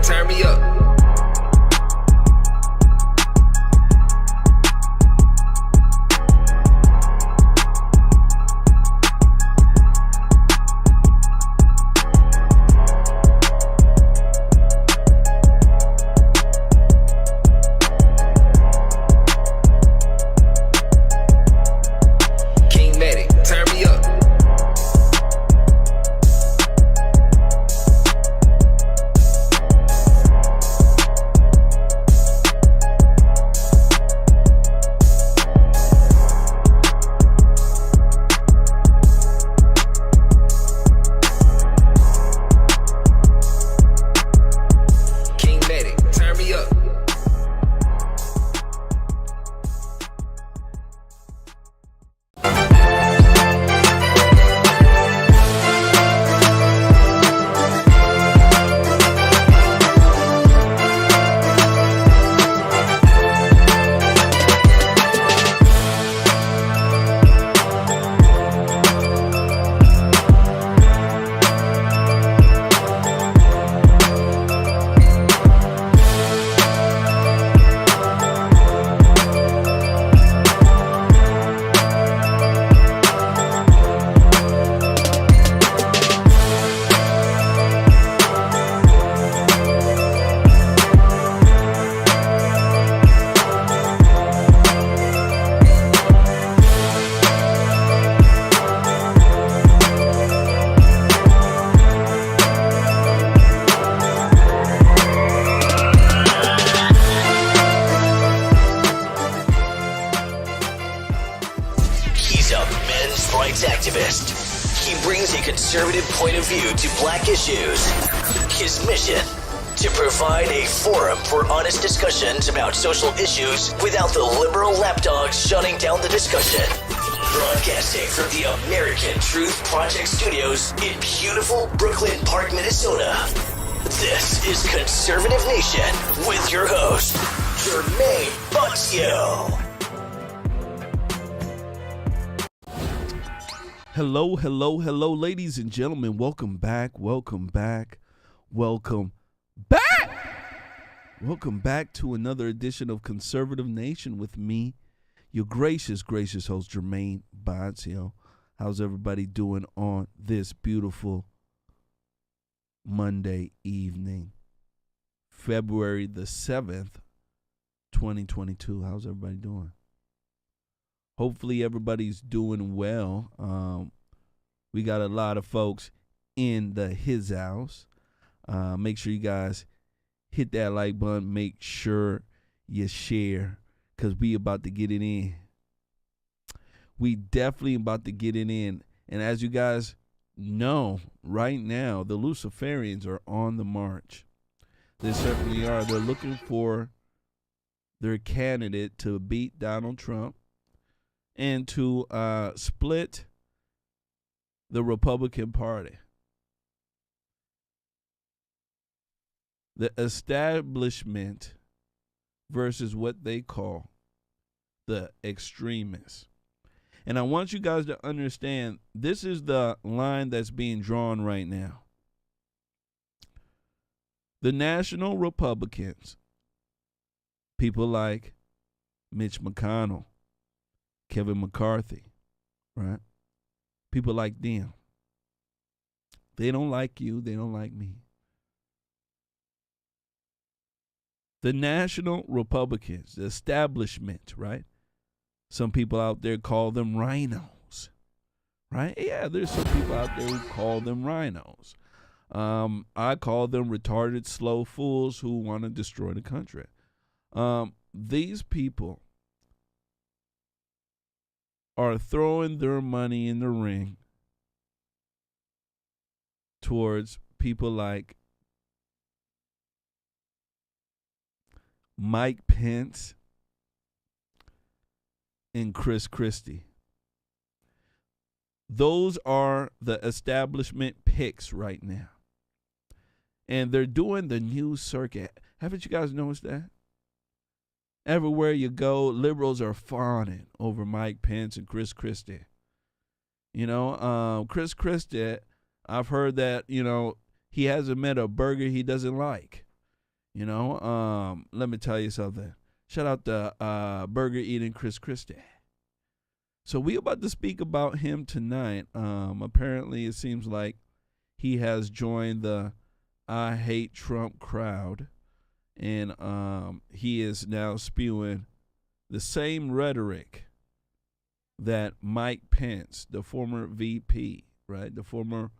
turn me up. conservative point of view to black issues. His mission, to provide a forum for honest discussions about social issues without the liberal lapdogs shutting down the discussion. Broadcasting from the American Truth Project Studios in beautiful Brooklyn Park, Minnesota. This is Conservative Nation with your host, Jermaine Buxio. Hello, hello, hello, ladies and gentlemen. Welcome back, welcome back, welcome back. Welcome back to another edition of Conservative Nation with me, your gracious host, Jermaine Buxio. How's everybody doing on this beautiful Monday evening, February the 7th, 2022? How's everybody doing? Hopefully everybody's doing well. We got a lot of folks in his house. Make sure you guys hit that like button. Make sure you share, because we about to get it in. We definitely about to get it in. And as you guys know, right now, the Luciferians are on the march. They certainly are. They're looking for their candidate to beat Donald Trump and to split the Republican Party. The establishment versus what they call the extremists. And I want you guys to understand, this is the line that's being drawn right now. The National Republicans, people like Mitch McConnell, Kevin McCarthy, right? People like them. They don't like you. They don't like me. The National Republicans, the establishment, right? Some people out there call them rhinos, right? Yeah, there's some people out there who call them rhinos. I call them retarded, slow fools who want to destroy the country. These people are throwing their money in the ring towards people like Mike Pence and Christie. Those are the establishment picks right now. And they're doing the news circuit. Haven't you guys noticed that? Everywhere you go, liberals are fawning over Mike Pence and Christie. You know, Christie, I've heard that, he hasn't met a burger he doesn't like. Let me tell you something. Shout out to burger eating Christie. So we about to speak about him tonight. Apparently it seems like he has joined the I hate Trump crowd, and he is now spewing the same rhetoric that Mike Pence, the former VP, right, the former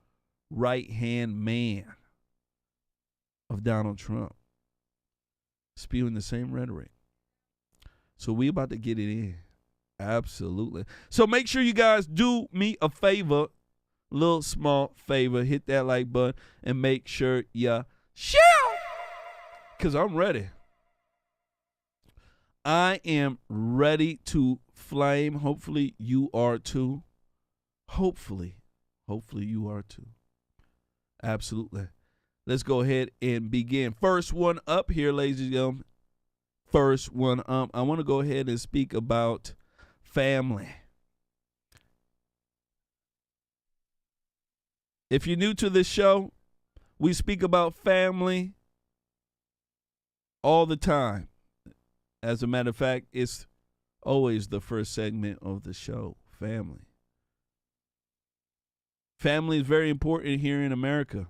right-hand man of Donald Trump, spewing the same rhetoric. So we about to get it in. Absolutely. So make sure you guys do me a favor, little small favor, hit that like button and make sure you share, because I'm ready. I am ready to flame. Hopefully you are too. Hopefully you are too. Absolutely. Let's go ahead and begin. First one up here, ladies and gentlemen. First one up. I want to go ahead and speak about family. If you're new to this show, we speak about family all the time. As a matter of fact, it's always the first segment of the show, family. Family is very important here in America.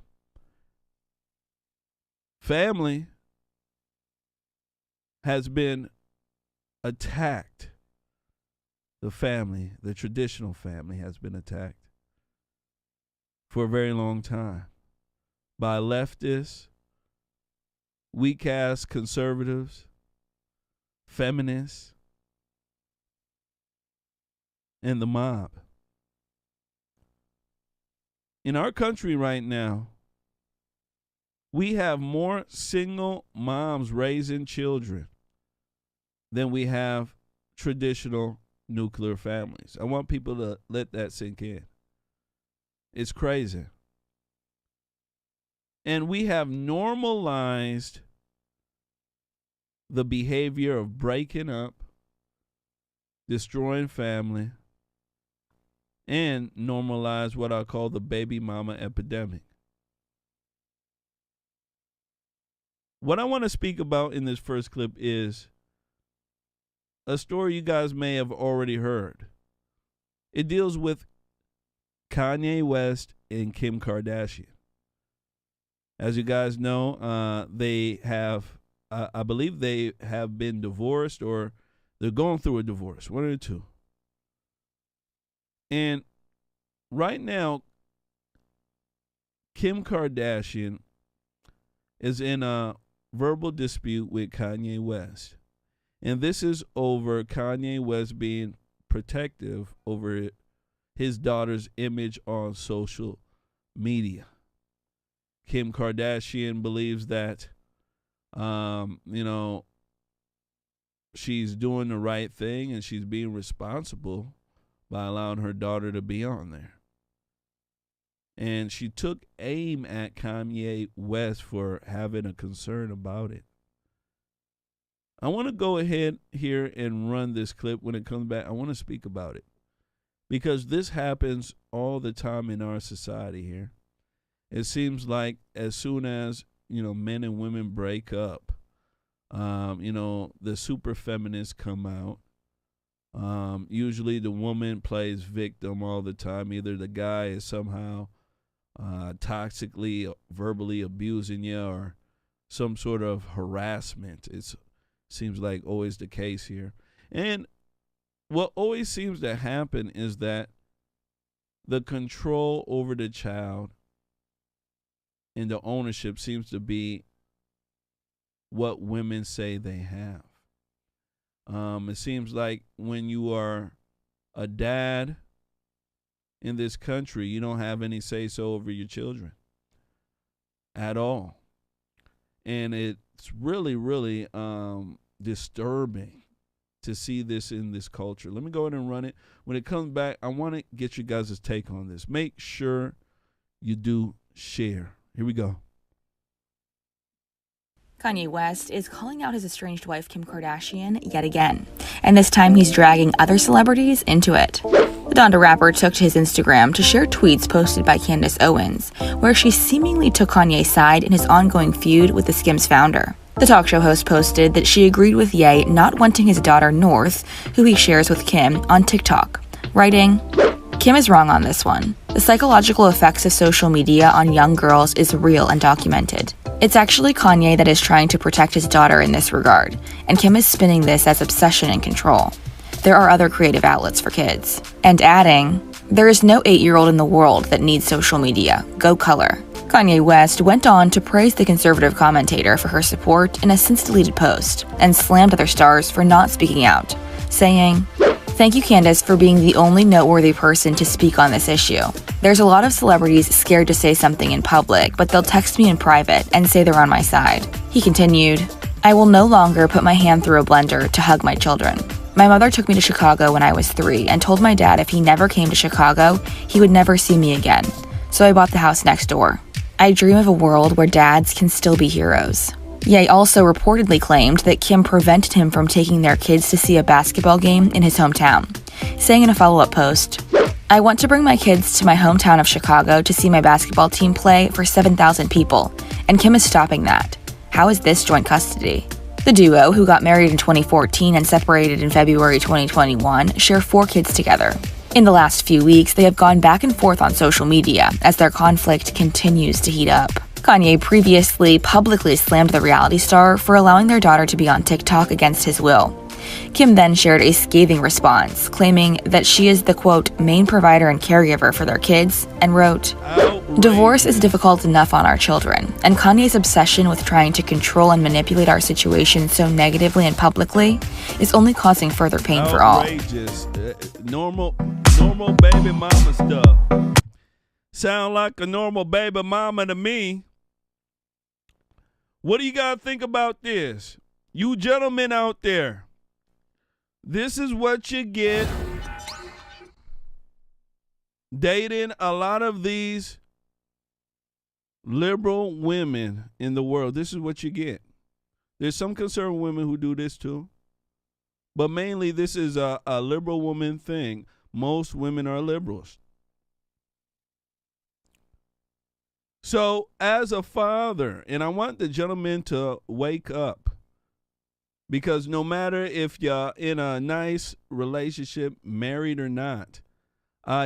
Family has been attacked. The family, the traditional family, has been attacked for a very long time by leftists, weak-ass conservatives, feminists, and the mob. In our country right now, we have more single moms raising children than we have traditional nuclear families. I want people to let that sink in. It's crazy. And we have normalized the behavior of breaking up, destroying family, and normalize what I call the baby mama epidemic. What I want to speak about in this first clip is a story you guys may have already heard. It deals with Kanye West and Kim Kardashian. As you guys know, they have, I believe they have been divorced, or they're going through a divorce, one of the two. And right now, Kim Kardashian is in a verbal dispute with Kanye West. And this is over Kanye West being protective over his daughter's image on social media. Kim Kardashian believes that, she's doing the right thing and she's being responsible by allowing her daughter to be on there. And she took aim at Kanye West for having a concern about it. I want to go ahead here and run this clip. When it comes back, I want to speak about it, because this happens all the time in our society here. It seems like as soon as, men and women break up, the super feminists come out. Usually the woman plays victim all the time. Either the guy is somehow toxically, verbally abusing you, or some sort of harassment. It seems like always the case here. And what always seems to happen is that the control over the child and the ownership seems to be what women say they have. It seems like when you are a dad in this country, you don't have any say-so over your children at all. And it's really, really disturbing to see this in this culture. Let me go ahead and run it. When it comes back, I want to get you guys' take on this. Make sure you do share. Here we go. Kanye West is calling out his estranged wife, Kim Kardashian, yet again. And this time he's dragging other celebrities into it. The Donda rapper took to his Instagram to share tweets posted by Candace Owens, where she seemingly took Kanye's side in his ongoing feud with the Skims founder. The talk show host posted that she agreed with Ye not wanting his daughter North, who he shares with Kim, on TikTok, writing, "Kim is wrong on this one. The psychological effects of social media on young girls is real and documented. It's actually Kanye that is trying to protect his daughter in this regard, and Kim is spinning this as obsession and control. There are other creative outlets for kids." And adding, "There is no 8-year-old in the world that needs social media. Go color." Kanye West went on to praise the conservative commentator for her support in a since-deleted post, and slammed other stars for not speaking out, saying, "Thank you, Candace, for being the only noteworthy person to speak on this issue. There's a lot of celebrities scared to say something in public, but they'll text me in private and say they're on my side." He continued, "I will no longer put my hand through a blender to hug my children. My mother took me to Chicago when I was 3 and told my dad if he never came to Chicago, he would never see me again. So I bought the house next door. I dream of a world where dads can still be heroes." Ye also reportedly claimed that Kim prevented him from taking their kids to see a basketball game in his hometown, saying in a follow-up post, "I want to bring my kids to my hometown of Chicago to see my basketball team play for 7,000 people, and Kim is stopping that. How is this joint custody?" The duo, who got married in 2014 and separated in February 2021, share 4 kids together. In the last few weeks, they have gone back and forth on social media as their conflict continues to heat up. Kanye previously publicly slammed the reality star for allowing their daughter to be on TikTok against his will. Kim then shared a scathing response, claiming that she is the, quote, main provider and caregiver for their kids, and wrote, "Divorce is difficult enough on our children, and Kanye's obsession with trying to control and manipulate our situation so negatively and publicly is only causing further pain for all." Outrageous. Normal baby mama stuff. Sound like a normal baby mama to me. What do you got to think about this? You gentlemen out there, this is what you get dating a lot of these liberal women in the world. This is what you get. There's some conservative women who do this too, but mainly this is a liberal woman thing. Most women are liberals. So as a father, and I want the gentleman to wake up, because no matter if you're in a nice relationship, married or not,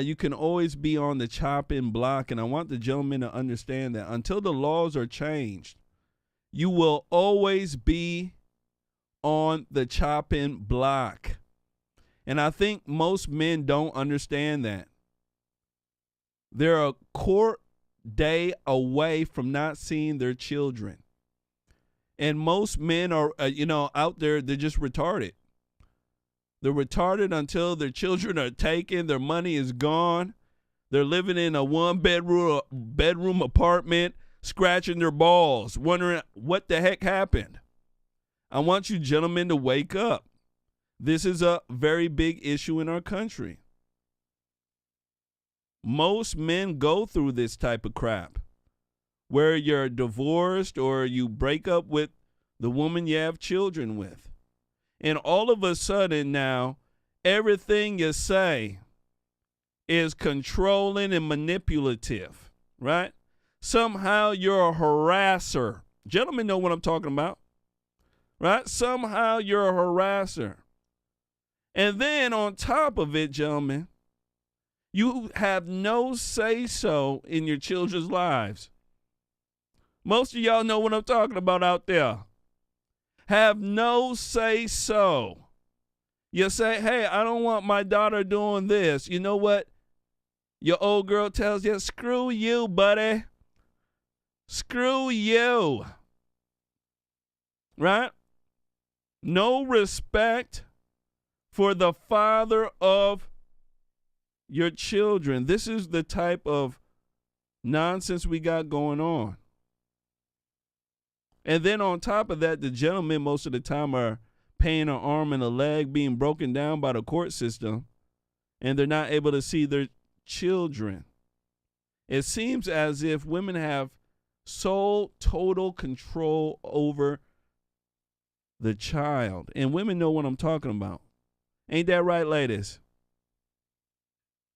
you can always be on the chopping block. And I want the gentleman to understand that until the laws are changed, you will always be on the chopping block. And I think most men don't understand that. They're a court day away from not seeing their children. And most men are, out there, they're just retarded. They're retarded until their children are taken, their money is gone. They're living in a one-bedroom apartment, scratching their balls, wondering what the heck happened. I want you gentlemen to wake up. This is a very big issue in our country. Most men go through this type of crap, where you're divorced or you break up with the woman you have children with. And all of a sudden now, everything you say is controlling and manipulative, right? Somehow you're a harasser. Gentlemen know what I'm talking about, right? Somehow you're a harasser. And then on top of it, gentlemen, you have no say-so in your children's lives. Most of y'all know what I'm talking about out there. Have no say-so. You say, hey, I don't want my daughter doing this. You know what? Your old girl tells you, screw you, buddy. Screw you. Right? No respect for the father of your children. This is the type of nonsense we got going on. And then on top of that, the gentlemen most of the time are paying an arm and a leg, being broken down by the court system, and they're not able to see their children. It seems as if women have sole total control over the child. And women know what I'm talking about. Ain't that right, ladies?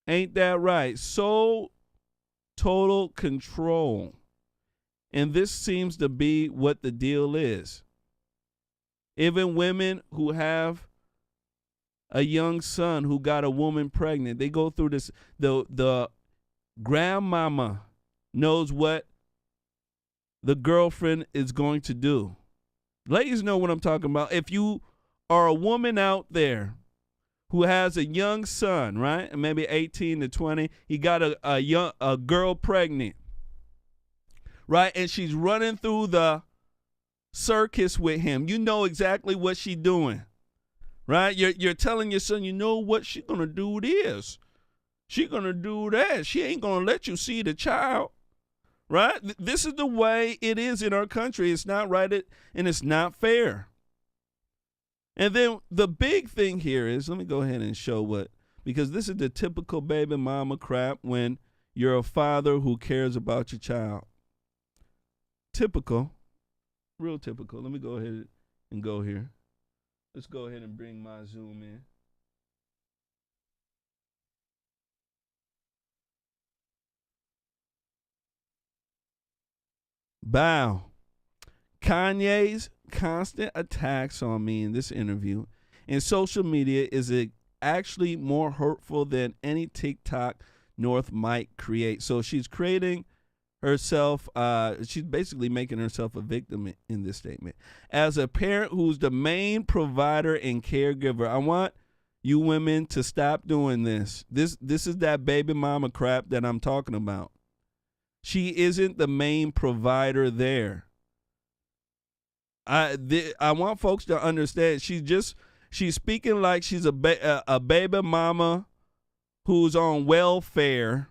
Ain't that right? Sole total control. And this seems to be what the deal is. Even women who have a young son who got a woman pregnant, they go through this. The grandmama knows what the girlfriend is going to do. Ladies know what I'm talking about. If you are a woman out there who has a young son, right, maybe 18 to 20, he got a girl pregnant, right, and she's running through the circus with him. You know exactly what she's doing, right? You're telling your son, you know what, she's gonna do this, she's gonna do that, she ain't gonna let you see the child, right? This is the way it is in our country. It's not right, and it's not fair. And then the big thing here is, let me go ahead and show what, because this is the typical baby mama crap when you're a father who cares about your child. Typical. Real typical. Let me go ahead and go here. Let's go ahead and bring my Zoom in. Bow. Kanye's constant attacks on me in this interview and social media is actually more hurtful than any TikTok North might create. So she's creating herself, she's basically making herself a victim in this statement. As a parent who's the main provider and caregiver, I want you women to stop doing this. This is that baby mama crap that I'm talking about. She isn't the main provider there. I want folks to understand. She's speaking like she's a baby mama who's on welfare,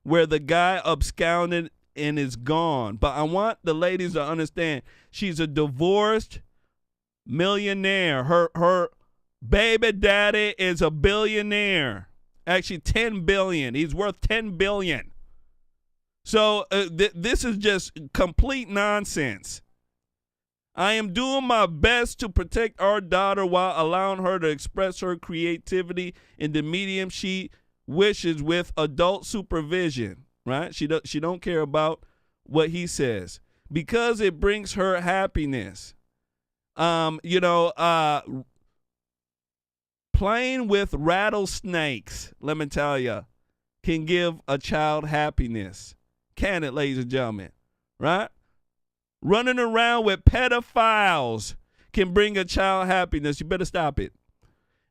where the guy absconded and is gone. But I want the ladies to understand she's a divorced millionaire. Her baby daddy is a billionaire. Actually, 10 billion. He's worth 10 billion. So this is just complete nonsense. I am doing my best to protect our daughter while allowing her to express her creativity in the medium she wishes with adult supervision, right? She don't care about what he says because it brings her happiness. Playing with rattlesnakes, let me tell you, can give a child happiness. Can it, ladies and gentlemen? Right? Running around with pedophiles can bring a child happiness. You better stop it.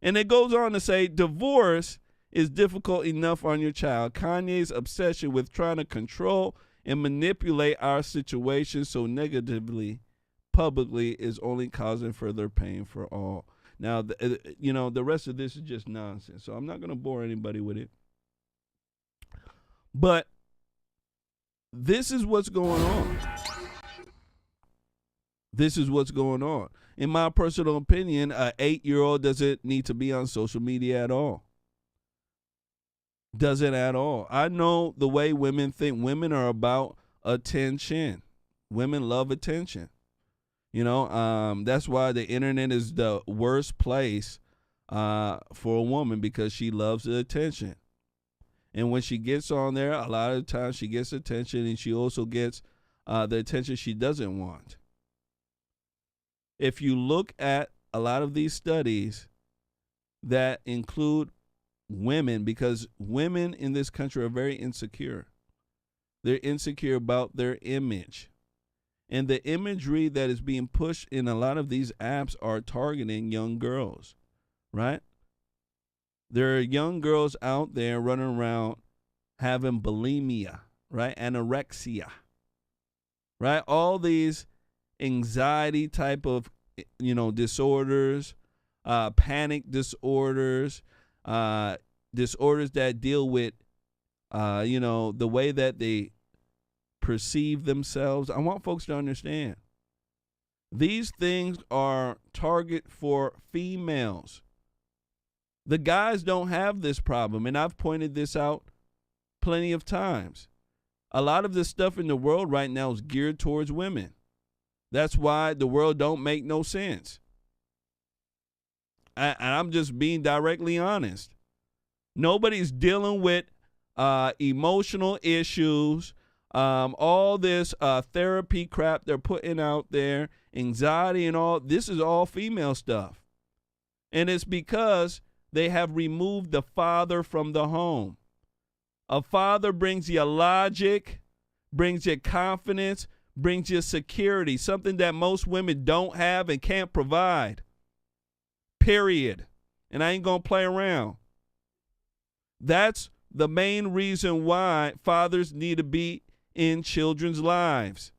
And it goes on to say, divorce is difficult enough on your child. Kanye's obsession with trying to control and manipulate our situation so negatively, publicly, is only causing further pain for all. Now, the rest of this is just nonsense, so I'm not going to bore anybody with it. But this is what's going on. This is what's going on. In my personal opinion, an 8-year-old doesn't need to be on social media at all. Doesn't at all. I know the way women think. Women are about attention. Women love attention. That's why the internet is the worst place for a woman, because she loves the attention. And when she gets on there, a lot of the times she gets attention, and she also gets the attention she doesn't want. If you look at a lot of these studies that include women, because women in this country are very insecure. They're insecure about their image. And the imagery that is being pushed in a lot of these apps are targeting young girls, right? There are young girls out there running around having bulimia, right? Anorexia, right? All these anxiety type of, disorders, panic disorders, disorders that deal with, the way that they perceive themselves. I want folks to understand these things are target for females. The guys don't have this problem, and I've pointed this out plenty of times. A lot of this stuff in the world right now is geared towards women. That's why the world don't make no sense. And I'm just being directly honest. Nobody's dealing with emotional issues, all this therapy crap they're putting out there, anxiety and all, this is all female stuff. And it's because they have removed the father from the home. A father brings you logic, brings you confidence, brings you security, something that most women don't have and can't provide. Period. And I ain't going to play around. That's the main reason why fathers need to be in children's lives.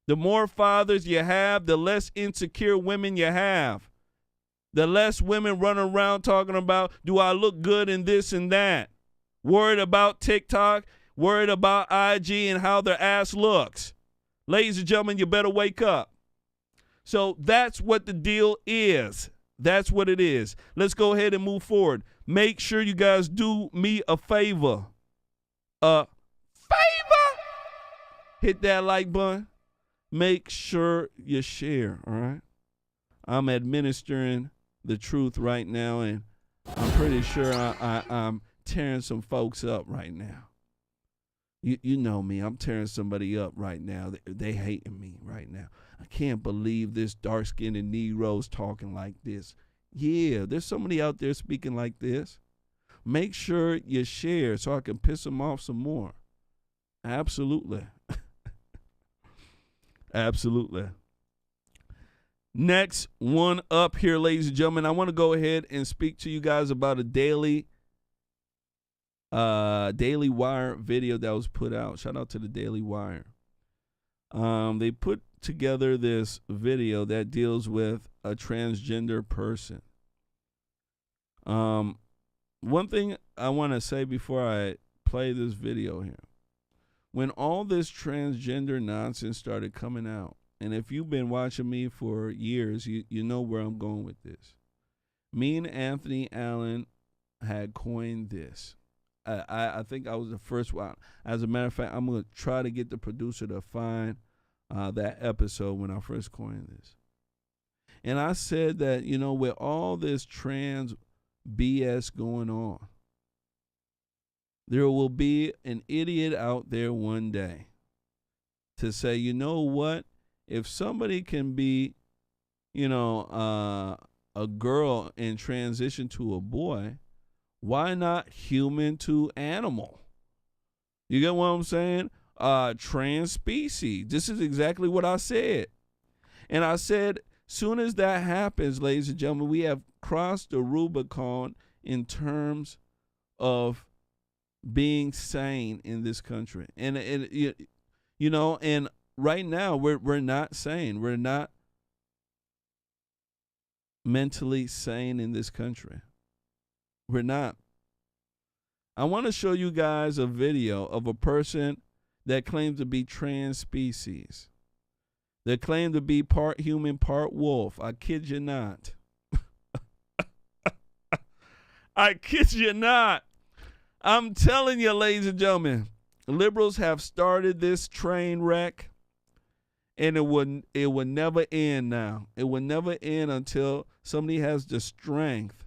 The more fathers you have, the less insecure women you have. The less women run around talking about, do I look good in this and that? Worried about TikTok, worried about IG and how their ass looks. Ladies and gentlemen, you better wake up. So that's what the deal is. That's what it is. Let's go ahead and move forward. Make sure you guys do me a favor. Hit that like button. Make sure you share, all right? I'm administering the truth right now, and I'm pretty sure I'm tearing some folks up right now. You know me. I'm tearing somebody up right now. They hating me right now. I can't believe this dark-skinned Negro's talking like this. Yeah, there's somebody out there speaking like this. Make sure you share so I can piss them off some more. Absolutely. Absolutely. Next one up here, ladies and gentlemen, I want to go ahead and speak to you guys about a Daily Wire video that was put out. Shout out to the Daily Wire. They put together this video that deals with a transgender person. One thing I want to say before I play this video here. When all this transgender nonsense started coming out, and if you've been watching me for years, you know where I'm going with this. Me and Anthony Allen had coined this. I think I was the first one. As a matter of fact, I'm going to try to get the producer to find that episode when I first coined this. And I said that, you know, with all this trans BS going on, there will be an idiot out there one day to say, you know what? If somebody can be, you know, a girl and transition to a boy, why not human to animal? You get what I'm saying? Trans species. This is exactly what I said. And I said, soon as that happens, ladies and gentlemen, we have crossed the Rubicon in terms of being sane in this country. And you know, and right now we're not sane. We're not mentally sane in this country. We're not. I want to show you guys a video of a person that claims to be trans species. They claim to be part human, part wolf. I kid you not. I kid you not. I'm telling you, ladies and gentlemen, liberals have started this train wreck, and it would never end now. It will never end until somebody has the strength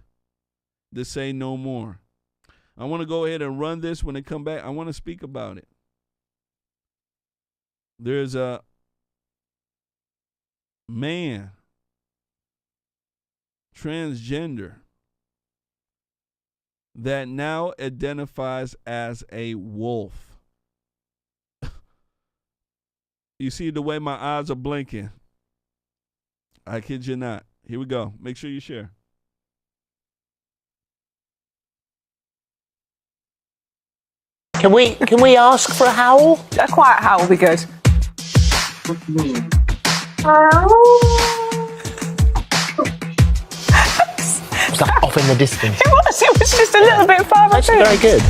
to say no more. I want to go ahead and run this. When they come back, I want to speak about it. There's a man, transgender, that now identifies as a wolf. You see the way my eyes are blinking? I kid you not. Here we go. Make sure you share. Can we ask for a howl? A quiet howl will be good. It's like off in the distance. It was just a little bit farther. That's very good.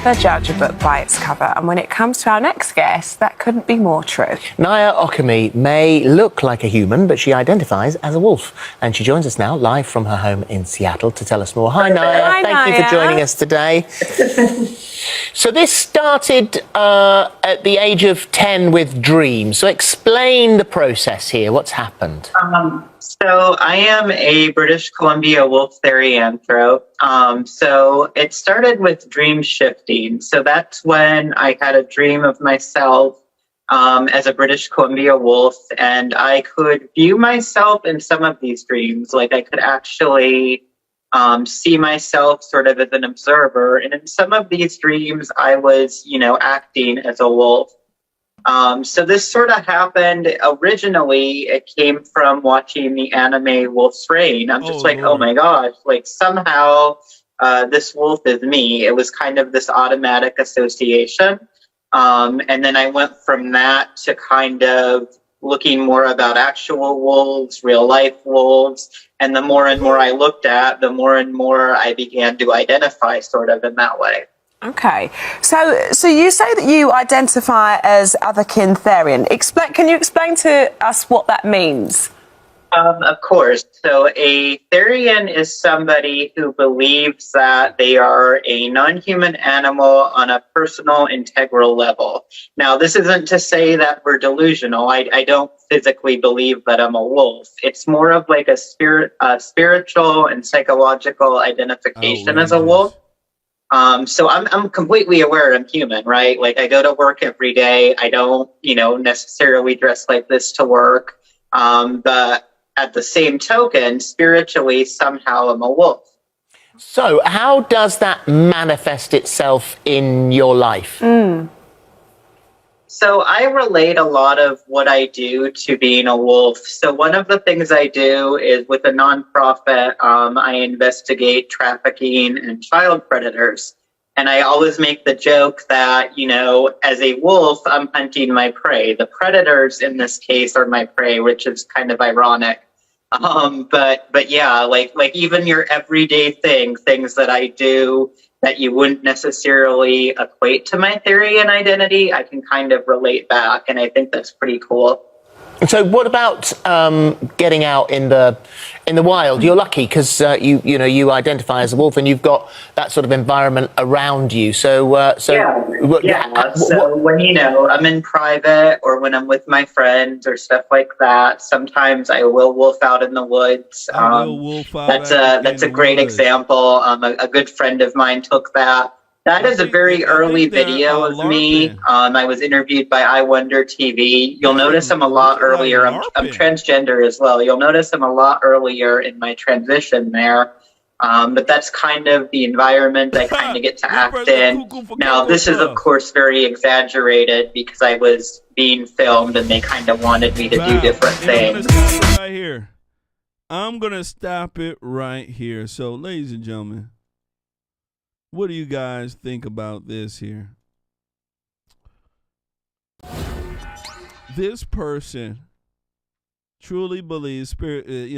never judge a book by its cover. And when it comes to our next guest, that couldn't be more true. Naya Okami may look like a human, but she identifies as a wolf. And she joins us now live from her home in Seattle to tell us more. Hi, Naya. Hi, Thank you for joining us today. So this started at the age of 10 with dreams. So explain the process here. What's happened? So I am a British Columbia wolf therianthrope. So it started with dream shifting. So that's when I had a dream of myself as a British Columbia wolf, and I could view myself in some of these dreams. Like I could actually see myself sort of as an observer. And in some of these dreams, I was, acting as a wolf. So this sort of happened originally. It came from watching the anime Wolf's Rain. I'm just oh my gosh, like somehow this wolf is me. It was kind of this automatic association. And then I went from that to kind of looking more about actual wolves, real life wolves. And the more and more I looked at, the more and more I began to identify sort of in that way. Okay, so you say that you identify as otherkin therian. Can you explain to us what that means? Of course. So a therian is somebody who believes that they are a non-human animal on a personal, integral level. Now, this isn't to say that we're delusional. I don't physically believe that I'm a wolf. It's more of like a spiritual and psychological identification as a wolf. So I'm completely aware I'm human, right? Like I go to work every day. I don't, necessarily dress like this to work. But at the same token, spiritually, somehow I'm a wolf. So how does that manifest itself in your life? So I relate a lot of what I do to being a wolf. So one of the things I do is with a nonprofit, I investigate trafficking and child predators. And I always make the joke that, as a wolf, I'm hunting my prey. The predators in this case are my prey, which is kind of ironic. But yeah, like even your everyday things that I do that you wouldn't necessarily equate to my theory and identity, I can kind of relate back, and I think that's pretty cool. So what about getting out in the wild? You're lucky because you identify as a wolf and you've got that sort of environment around you. So when I'm in private or when I'm with my friends or stuff like that, sometimes I will wolf out in the woods. That's a great example. A good friend of mine took that. That is a very early video of me. I was interviewed by I Wonder TV. You'll notice I'm a lot earlier. I'm transgender as well. You'll notice I'm a lot earlier in my transition there. But that's kind of the environment I kind of get to act in. Now, this is, of course, very exaggerated because I was being filmed and they kind of wanted me to do different things. I'm going to stop it right here. So, ladies and gentlemen, what do you guys think about this here? This person truly believes spirit. It's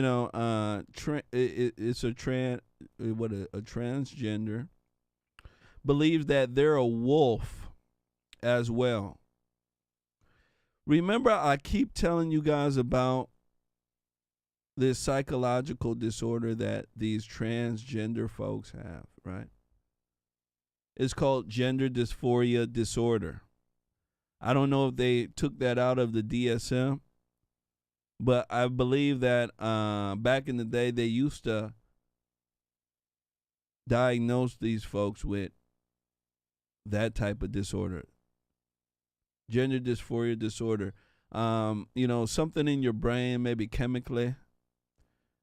a transgender believes that they're a wolf as well. Remember, I keep telling you guys about this psychological disorder that these transgender folks have, right? It's called gender dysphoria disorder. I don't know if they took that out of the DSM, but I believe that back in the day they used to diagnose these folks with that type of disorder. Gender dysphoria disorder. Something in your brain, maybe chemically.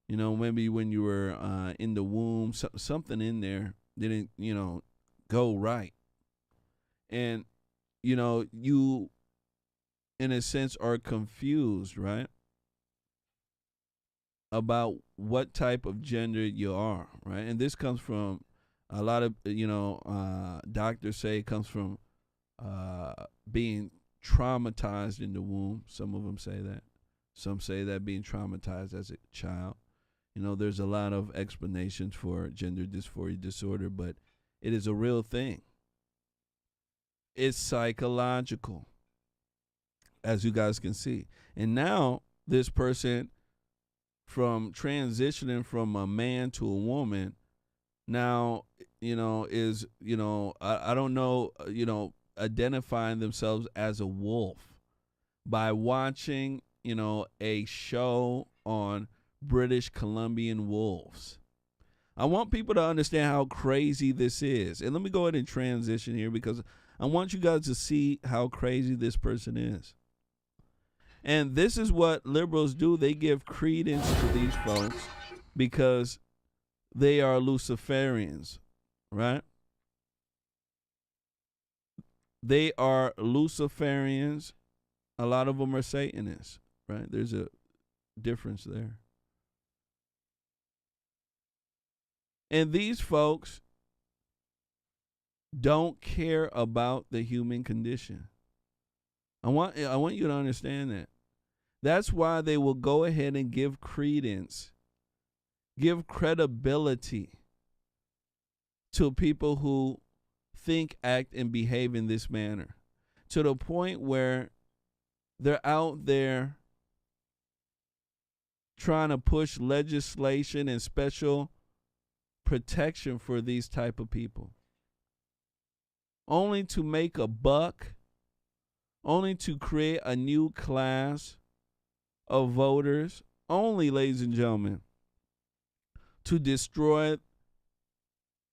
Maybe when you were in the womb, something in there didn't, go right. And, you, in a sense, are confused, right? About what type of gender you are, right? And this comes from a lot of, doctors say it comes from being traumatized in the womb. Some of them say that. Some say that being traumatized as a child. There's a lot of explanations for gender dysphoria disorder, but it is a real thing. It's psychological, as you guys can see. And now this person, from transitioning from a man to a woman, now, is, I don't know, identifying themselves as a wolf by watching, a show on British Columbian wolves. I want people to understand how crazy this is. And let me go ahead and transition here because I want you guys to see how crazy this person is. And this is what liberals do. They give credence to these folks because they are Luciferians, right? They are Luciferians. A lot of them are Satanists, right? There's a difference there. And these folks don't care about the human condition. I want you to understand that. That's why they will go ahead and give credence, give credibility to people who think, act, and behave in this manner, to the point where they're out there trying to push legislation and special protection for these type of people, only to make a buck, only to create a new class of voters, only, ladies and gentlemen, to destroy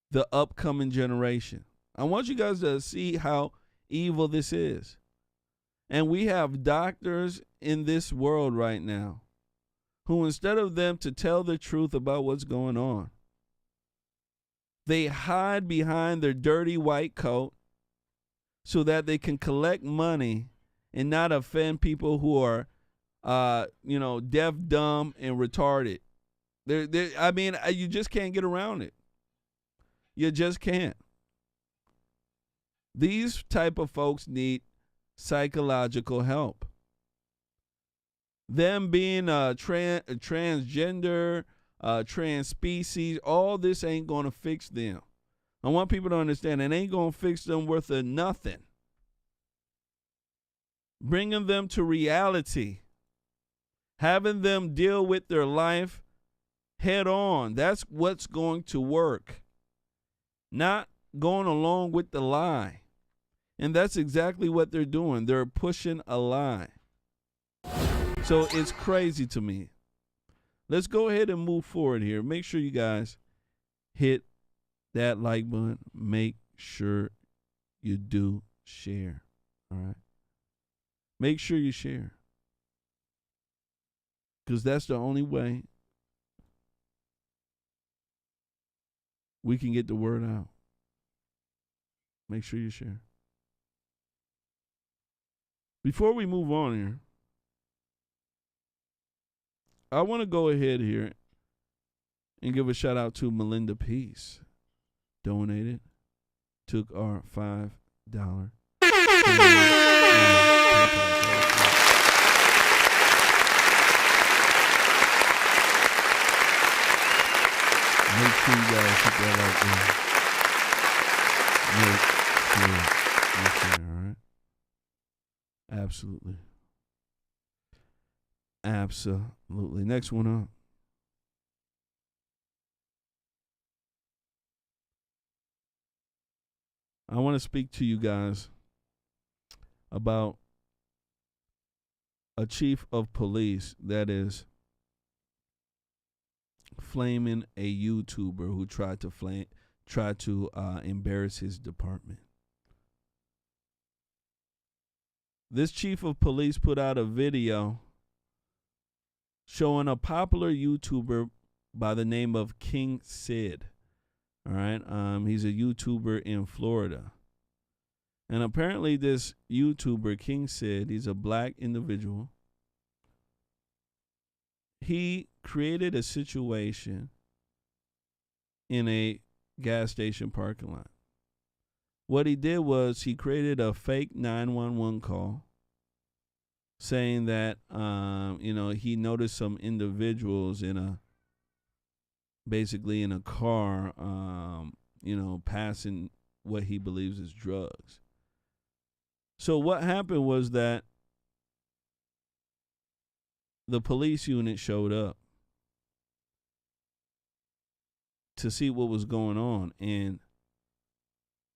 the upcoming generation. I want you guys to see how evil this is. And we have doctors in this world right now who, instead of them to tell the truth about what's going on, they hide behind their dirty white coat so that they can collect money and not offend people who are, deaf, dumb, and retarded. You just can't get around it. You just can't. These type of folks need psychological help. Them being transgender, trans species, all this ain't going to fix them. I want people to understand it ain't going to fix them worth of nothing. Bringing them to reality, having them deal with their life head on, that's what's going to work. Not going along with the lie. And that's exactly what they're doing. They're pushing a lie. So it's crazy to me. Let's go ahead and move forward here. Make sure you guys hit that like button. Make sure you do share. All right. Make sure you share. Because that's the only way we can get the word out. Make sure you share. Before we move on here, I want to go ahead here and give a shout out to Melinda Peace. Donated. Took our $5. Make sure you guys hit that like button. Make sure you share, all right? Absolutely. Absolutely. Next one up. I want to speak to you guys about a chief of police that is flaming a YouTuber who tried to embarrass his department. This chief of police put out a video showing a popular YouTuber by the name of King Sid. All right. He's a YouTuber in Florida. And apparently this YouTuber, King Sid, he's a black individual. He created a situation in a gas station parking lot. What he did was he created a fake 911 call saying that, he noticed some individuals basically in a car, passing what he believes is drugs. So what happened was that the police unit showed up to see what was going on. And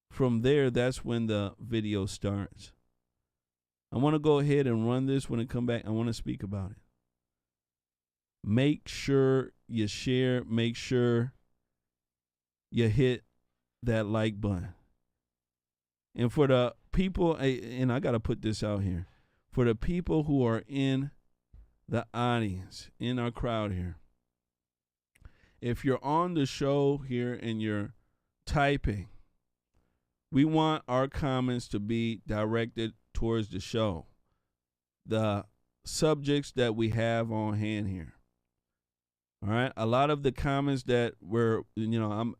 from there, that's when the video starts. I want to go ahead and run this. When I come back, I want to speak about it. Make sure you share. Make sure you hit that like button. And for the people, and I got to put this out here, for the people who are in the audience, in our crowd here, if you're on the show here and you're typing, we want our comments to be directed towards the show, the subjects that we have on hand here. All right. A lot of the comments that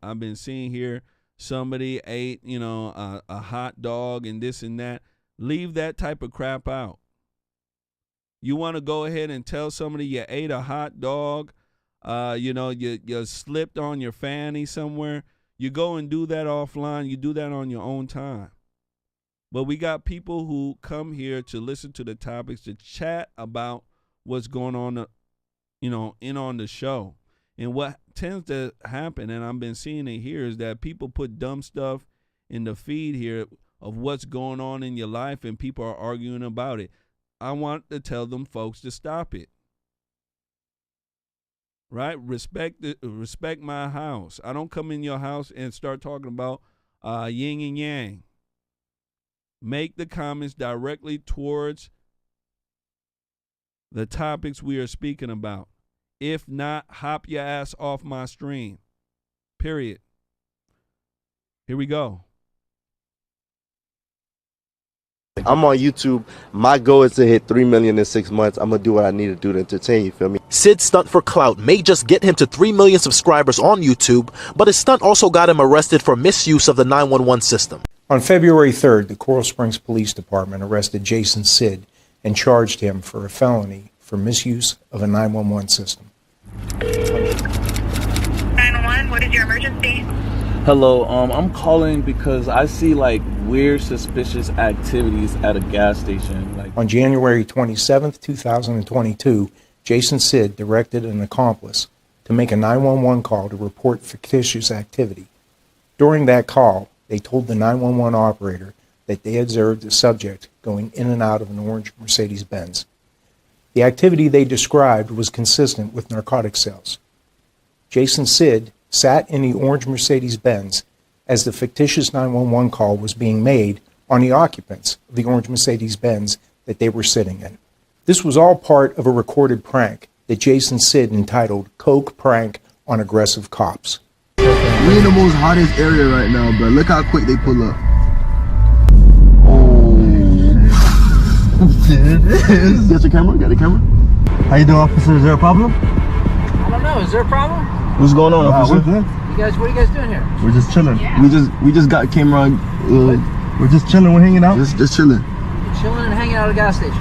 I've been seeing here, somebody ate, a hot dog and this and that. Leave that type of crap out. You want to go ahead and tell somebody you ate a hot dog, you slipped on your fanny somewhere. You go and do that offline. You do that on your own time. But we got people who come here to listen to the topics, to chat about what's going on, on the show. And what tends to happen, and I've been seeing it here, is that people put dumb stuff in the feed here of what's going on in your life, and people are arguing about it. I want to tell them folks to stop it. Right? Respect my house. I don't come in your house and start talking about yin and yang. Make the comments directly towards the topics we are speaking about. If not, hop your ass off my stream. Period. Here we go. I'm on YouTube. My goal is to hit 3 million in 6 months. I'm going to do what I need to do to entertain, you feel me? Sid's stunt for clout may just get him to 3 million subscribers on YouTube, but his stunt also got him arrested for misuse of the 911 system. On February 3rd, the Coral Springs Police Department arrested Jason Sid and charged him for a felony for misuse of a 911 system. 911, what is your emergency? Hello, I'm calling because I see weird suspicious activities at a gas station. On January 27th, 2022, Jason Sid directed an accomplice to make a 911 call to report fictitious activity. During that call, they told the 911 operator that they observed a subject going in and out of an orange Mercedes-Benz. The activity they described was consistent with narcotic sales. Jason Sid sat in the orange Mercedes-Benz as the fictitious 911 call was being made on the occupants of the orange Mercedes-Benz that they were sitting in. This was all part of a recorded prank that Jason Sid entitled Coke Prank on Aggressive Cops. We in the most hottest area right now, bro. Look how quick they pull up. Got your camera? Got the camera? How you doing, officer? Is there a problem? I don't know. Is there a problem? What's going on, officer? What are you guys doing here? We're just chilling. Yeah. We just got camera. We're just chilling. We're hanging out. Just chilling. You're chilling and hanging out at a gas station.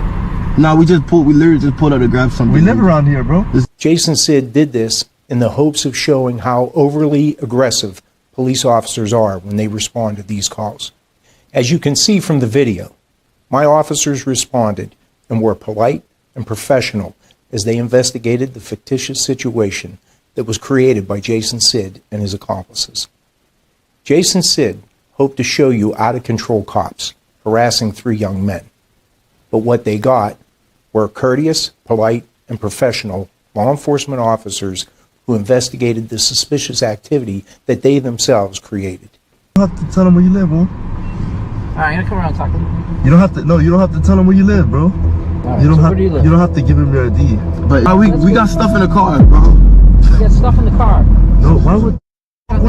Nah, we literally just pulled out to grab something. We live around here, bro. Jason Sid did this in the hopes of showing how overly aggressive police officers are when they respond to these calls. As you can see from the video, my officers responded and were polite and professional as they investigated the fictitious situation that was created by Jason Sid and his accomplices. Jason Sid hoped to show you out-of-control cops harassing 3 young men. But what they got were courteous, polite, and professional law enforcement officers who investigated the suspicious activity that they themselves created. You don't have to tell them where you live, bro. All right, I'm gonna come around and talk to them. You don't have to. No, you don't have to tell them where you live, bro. Right, you don't so have. Where do you live? You don't have to give them your ID. But we got stuff in the car, bro. You got stuff in the car. No, why would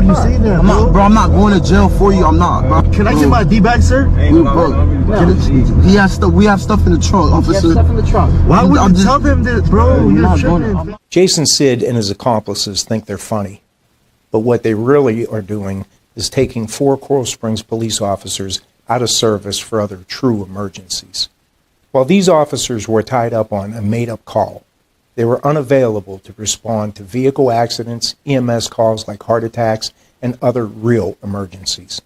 you say that, bro? I'm not going to jail for you. I'm not, bro. Can I get my ID back, sir? We have stuff in the trunk, officer. You have stuff in the trunk. Why would you tell them this, bro? You're tripping. Jason Sid and his accomplices think they're funny, but what they really are doing is taking 4 Coral Springs police officers out of service for other true emergencies. While these officers were tied up on a made-up call, they were unavailable to respond to vehicle accidents, EMS calls like heart attacks, and other real emergencies.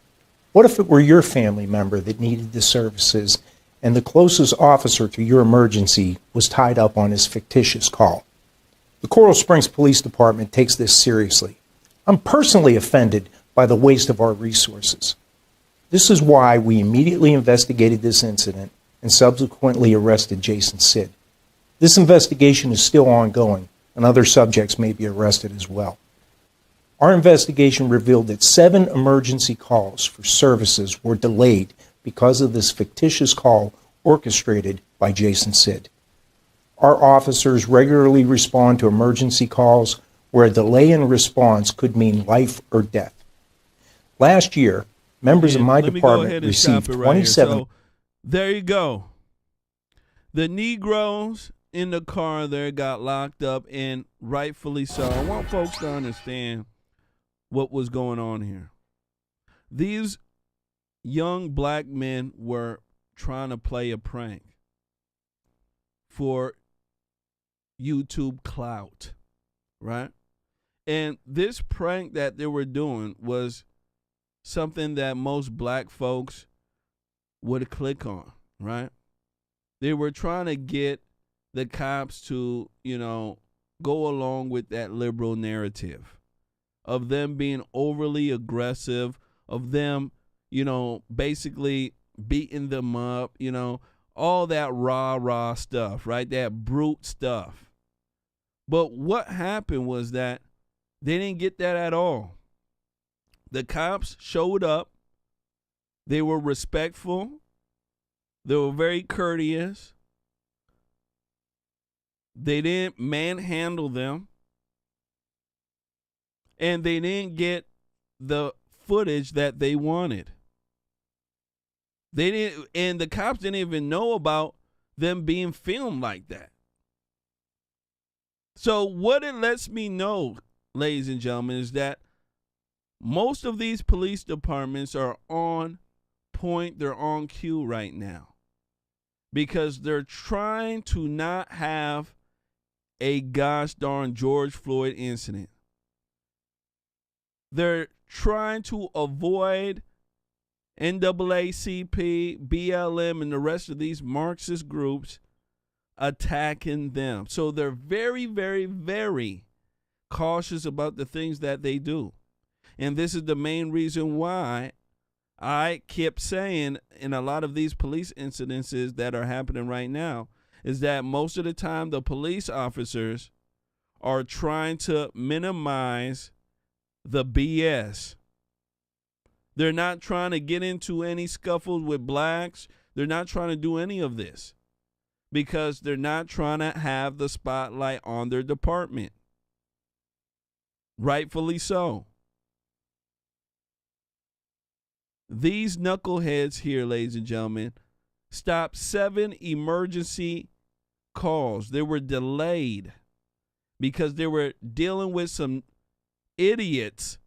What if it were your family member that needed the services and the closest officer to your emergency was tied up on his fictitious call. The Coral Springs Police Department takes this seriously. I'm personally offended by the waste of our resources. This is why we immediately investigated this incident and subsequently arrested Jason Sid. This investigation is still ongoing, and other subjects may be arrested as well. Our investigation revealed that 7 emergency calls for services were delayed because of this fictitious call orchestrated by Jason Sid. Our officers regularly respond to emergency calls where a delay in response could mean life or death. Last year, members of my department received 27... So, there you go. The Negroes in the car there got locked up, and rightfully so. I want folks to understand what was going on here. These young black men were trying to play a prank for YouTube clout, right? And this prank that they were doing was something that most black folks would click on, right? They were trying to get the cops to, go along with that liberal narrative of them being overly aggressive, of them, basically beating them up, all that rah-rah stuff, right? That brute stuff. But what happened was that they didn't get that at all. The cops showed up. They were respectful. They were very courteous. They didn't manhandle them. And they didn't get the footage that they wanted. They didn't, and the cops didn't even know about them being filmed like that. So what it lets me know, ladies and gentlemen, is that most of these police departments are on point, they're on cue right now. Because they're trying to not have a gosh darn George Floyd incident. They're trying to avoid NAACP, BLM, and the rest of these Marxist groups attacking them. So they're very, very, very cautious about the things that they do. And this is the main reason why I kept saying in a lot of these police incidences that are happening right now is that most of the time the police officers are trying to minimize the BS. They're not trying to get into any scuffles with blacks. They're not trying to do any of this because they're not trying to have the spotlight on their department. Rightfully so. These knuckleheads here, ladies and gentlemen, stopped 7 emergency calls. They were delayed because they were dealing with some idiots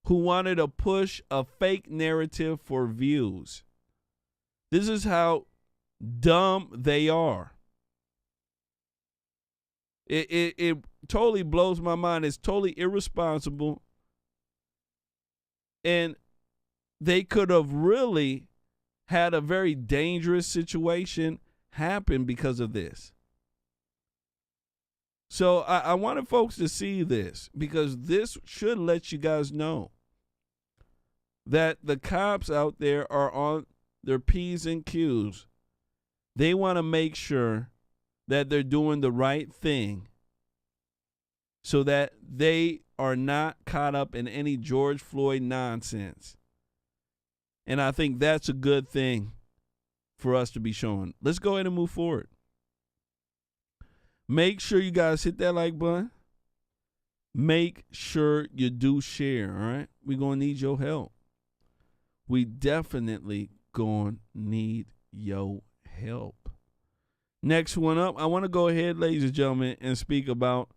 who wanted to push a fake narrative for views. This is how dumb they are. It totally blows my mind. It's totally irresponsible. And they could have really had a very dangerous situation happen because of this. So I wanted folks to see this because this should let you guys know that the cops out there are on their P's and Q's. They want to make sure that they're doing the right thing so that they are not caught up in any George Floyd nonsense. And I think that's a good thing for us to be showing. Let's go ahead and move forward. Make sure you guys hit that like button. Make sure you do share, all right? We're going to need your help. We definitely going to need your help. Next one up, I want to go ahead, ladies and gentlemen, and speak about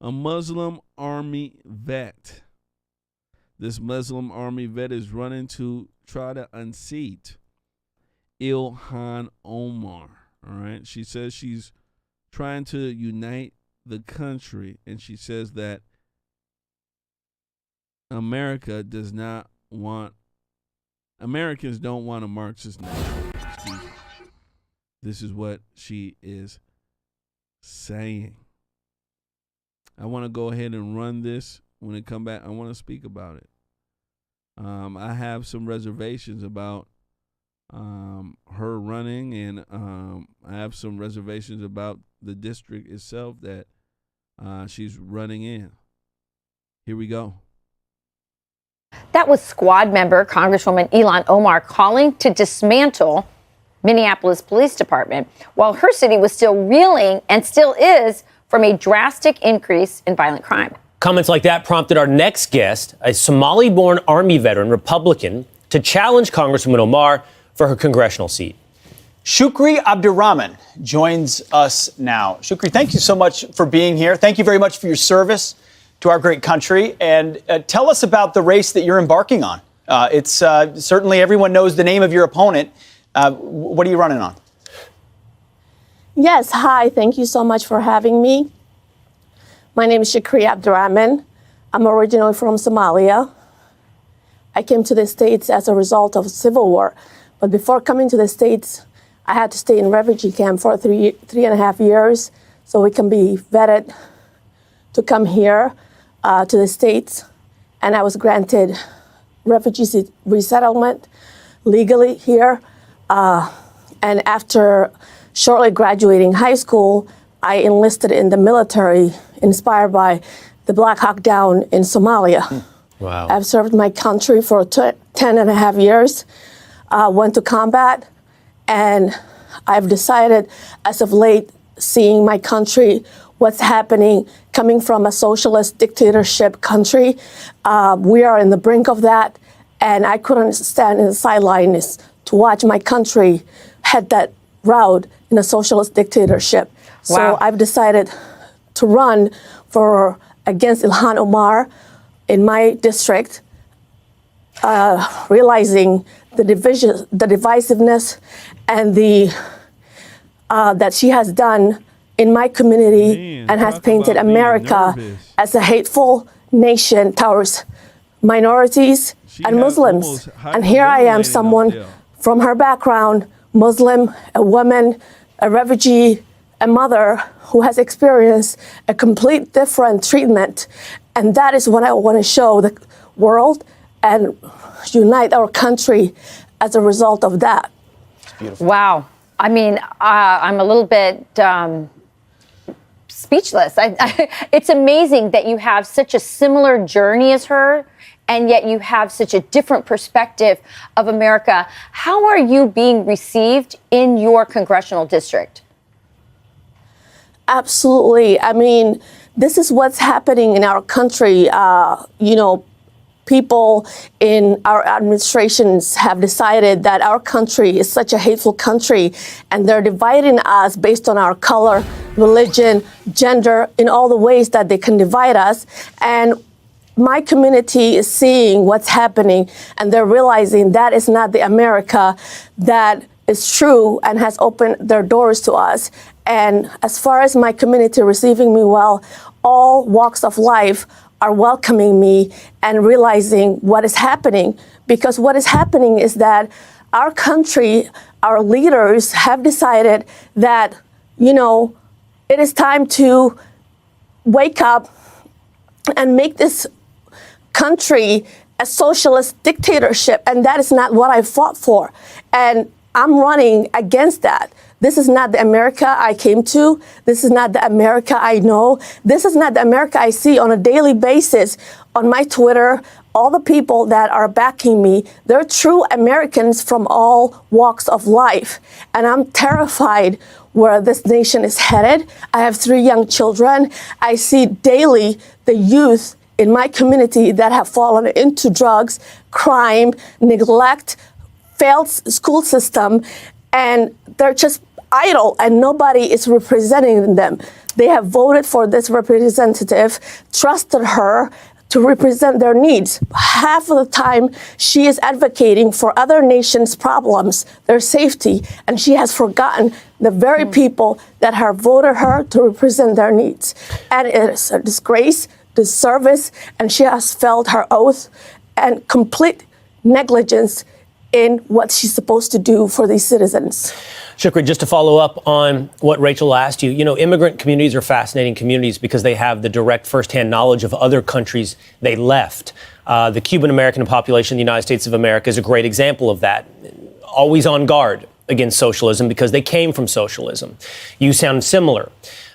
a Muslim Army vet. This Muslim Army vet is running to try to unseat Ilhan Omar, all right? She says she's trying to unite the country, and she says that Americans don't want a Marxist nation. Excuse me. This is what she is saying. I want to go ahead and run this. When it come back, I want to speak about it. I have some reservations about her running, and I have some reservations about the district itself that she's running in. Here we go. That was squad member Congresswoman Ilhan Omar calling to dismantle Minneapolis Police Department while her city was still reeling and still is from a drastic increase in violent crime. Comments like that prompted our next guest, a Somali-born Army veteran, Republican, to challenge Congresswoman Omar for her congressional seat. Shukri Abdurrahman joins us now. Shukri, thank you so much for being here. Thank you very much for your service to our great country. And tell us about the race that you're embarking on. It's certainly everyone knows the name of your opponent. What are you running on? Yes, hi. Thank you so much for having me. My name is Shukri Abdurrahman. I'm originally from Somalia. I came to the States as a result of civil war. But before coming to the States, I had to stay in refugee camp for three and a half years so we can be vetted to come here to the States. And I was granted refugee resettlement legally here. And after shortly graduating high school, I enlisted in the military, inspired by the Black Hawk Down in Somalia. Wow. I've served my country for 10 and a half years, went to combat, and I've decided as of late, seeing my country, what's happening, coming from a socialist dictatorship country, we are in the brink of that, and I couldn't stand in the sidelines to watch my country head that route in a socialist dictatorship. Wow. So I've decided to run against Ilhan Omar in my district, realizing the divisiveness and that she has done in my community and has painted America as a hateful nation towards minorities and Muslims. And here I am, someone from her background, Muslim, a woman, a refugee, a mother who has experienced a complete different treatment. And that is what I want to show the world and unite our country as a result of that. Wow. I mean, I'm a little bit speechless. It's amazing that you have such a similar journey as her, and yet you have such a different perspective of America. How are you being received in your congressional district? Absolutely. I mean, this is what's happening in our country. People in our administrations have decided that our country is such a hateful country, and they're dividing us based on our color, religion, gender, in all the ways that they can divide us. And my community is seeing what's happening, and they're realizing that is not the America that is true and has opened their doors to us. And as far as my community receiving me well, all walks of life are welcoming me and realizing what is happening. Because what is happening is that our country, our leaders have decided that, it is time to wake up and make this country a socialist dictatorship. And that is not what I fought for. And I'm running against that. This is not the America I came to. This is not the America I know. This is not the America I see on a daily basis on my Twitter. All the people that are backing me, they're true Americans from all walks of life. And I'm terrified where this nation is headed. I have 3 young children. I see daily the youth in my community that have fallen into drugs, crime, neglect, failed school system, and they're just idle and nobody is representing them. They have voted for this representative, trusted her to represent their needs. Half of the time, she is advocating for other nations' problems, their safety, and she has forgotten the very people that have voted her to represent their needs. And it is a disgrace, disservice, and she has failed her oath and complete negligence in what she's supposed to do for these citizens. Shukri, just to follow up on what Rachel asked you, immigrant communities are fascinating communities because they have the direct firsthand knowledge of other countries they left. The Cuban-American population in the United States of America is a great example of that. Always on guard against socialism because they came from socialism. You sound similar.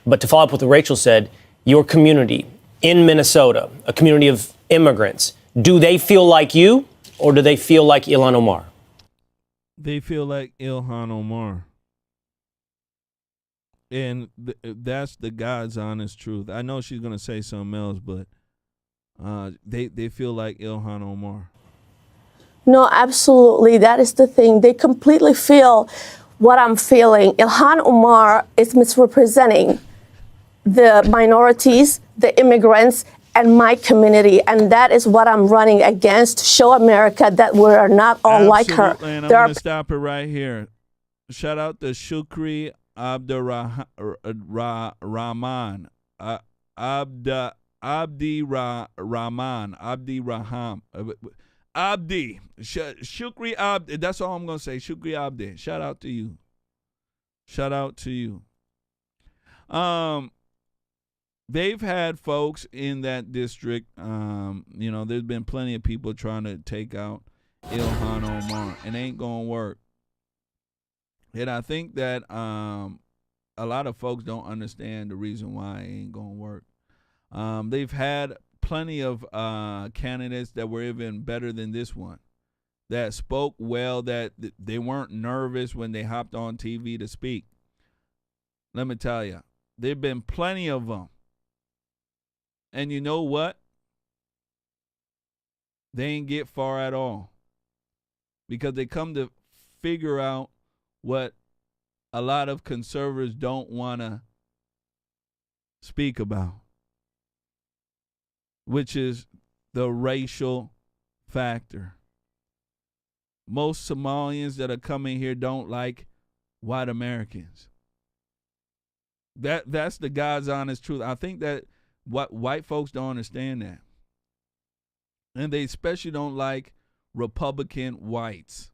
But to follow up with what Rachel said, your community in Minnesota, a community of immigrants, do they feel like you or do they feel like Ilhan Omar? They feel like Ilhan Omar. And that's the God's honest truth. I know she's going to say something else, but they feel like Ilhan Omar. No, absolutely. That is the thing. They completely feel what I'm feeling. Ilhan Omar is misrepresenting the minorities, the immigrants, and my community. And that is what I'm running against. Show America that we're not all like her. And I'm going to stop it right here. Shout out to Shukri Abdirahman. Abdi. Shukri Abdi. That's all I'm going to say. Shukri Abdi. Shout out to you. Shout out to you. They've had folks in that district, there's been plenty of people trying to take out Ilhan Omar, and it ain't going to work. And I think that a lot of folks don't understand the reason why it ain't going to work. They've had plenty of candidates that were even better than this one, that spoke well, that they weren't nervous when they hopped on TV to speak. Let me tell you, there have been plenty of them. And you know what? They ain't get far at all, because they come to figure out what a lot of conservatives don't want to speak about, which is the racial factor. Most Somalians that are coming here don't like white Americans. That's the God's honest truth. I think that what white folks don't understand that. And they especially don't like Republican whites.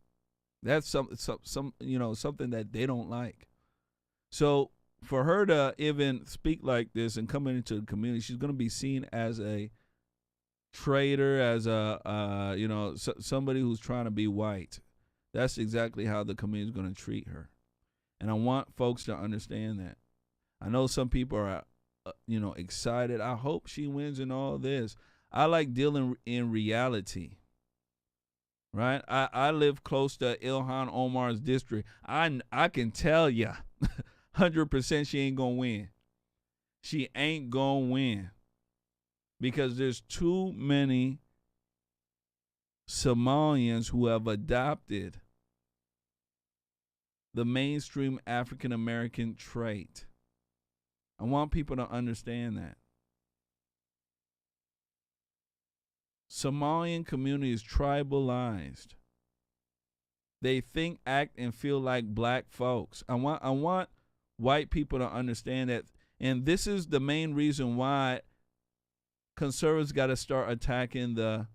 That's something that they don't like. So for her to even speak like this and come into the community, she's going to be seen as a traitor, as a somebody who's trying to be white. That's exactly how the community is going to treat her. And I want folks to understand that. I know some people are excited. I hope she wins in all this. I like dealing in reality, right? I live close to Ilhan Omar's district. I can tell you 100% she ain't going to win. She ain't going to win because there's too many Somalians who have adopted the mainstream African American trait. I want people to understand that. Somalian community is tribalized. They think, act, and feel like black folks. I want white people to understand that. And this is the main reason why conservatives got to start attacking the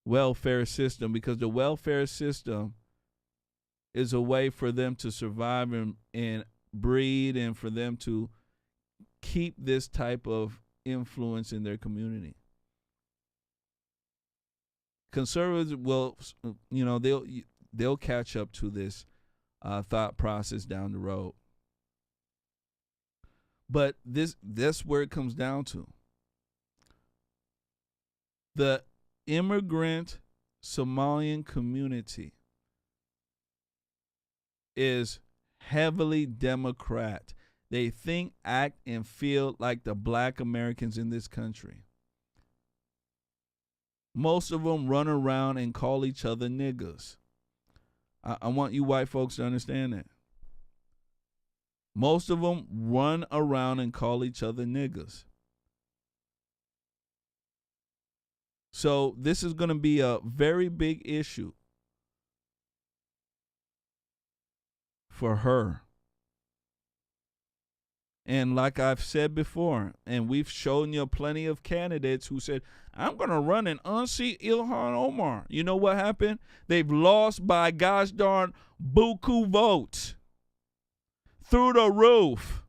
welfare system, because the welfare system is a way for them to survive and breed, and for them to keep this type of influence in their community. Conservatives will, they'll catch up to this thought process down the road. But that's where it comes down to. The immigrant Somalian community is heavily Democrat. They think, act, and feel like the black Americans in this country. Most of them run around and call each other niggas. I want you white folks to understand that. Most of them run around and call each other niggas. So this is going to be a very big issue for her. And like I've said before, and we've shown you plenty of candidates who said, I'm going to run and unseat Ilhan Omar. You know what happened? They've lost by gosh darn buku votes through the roof.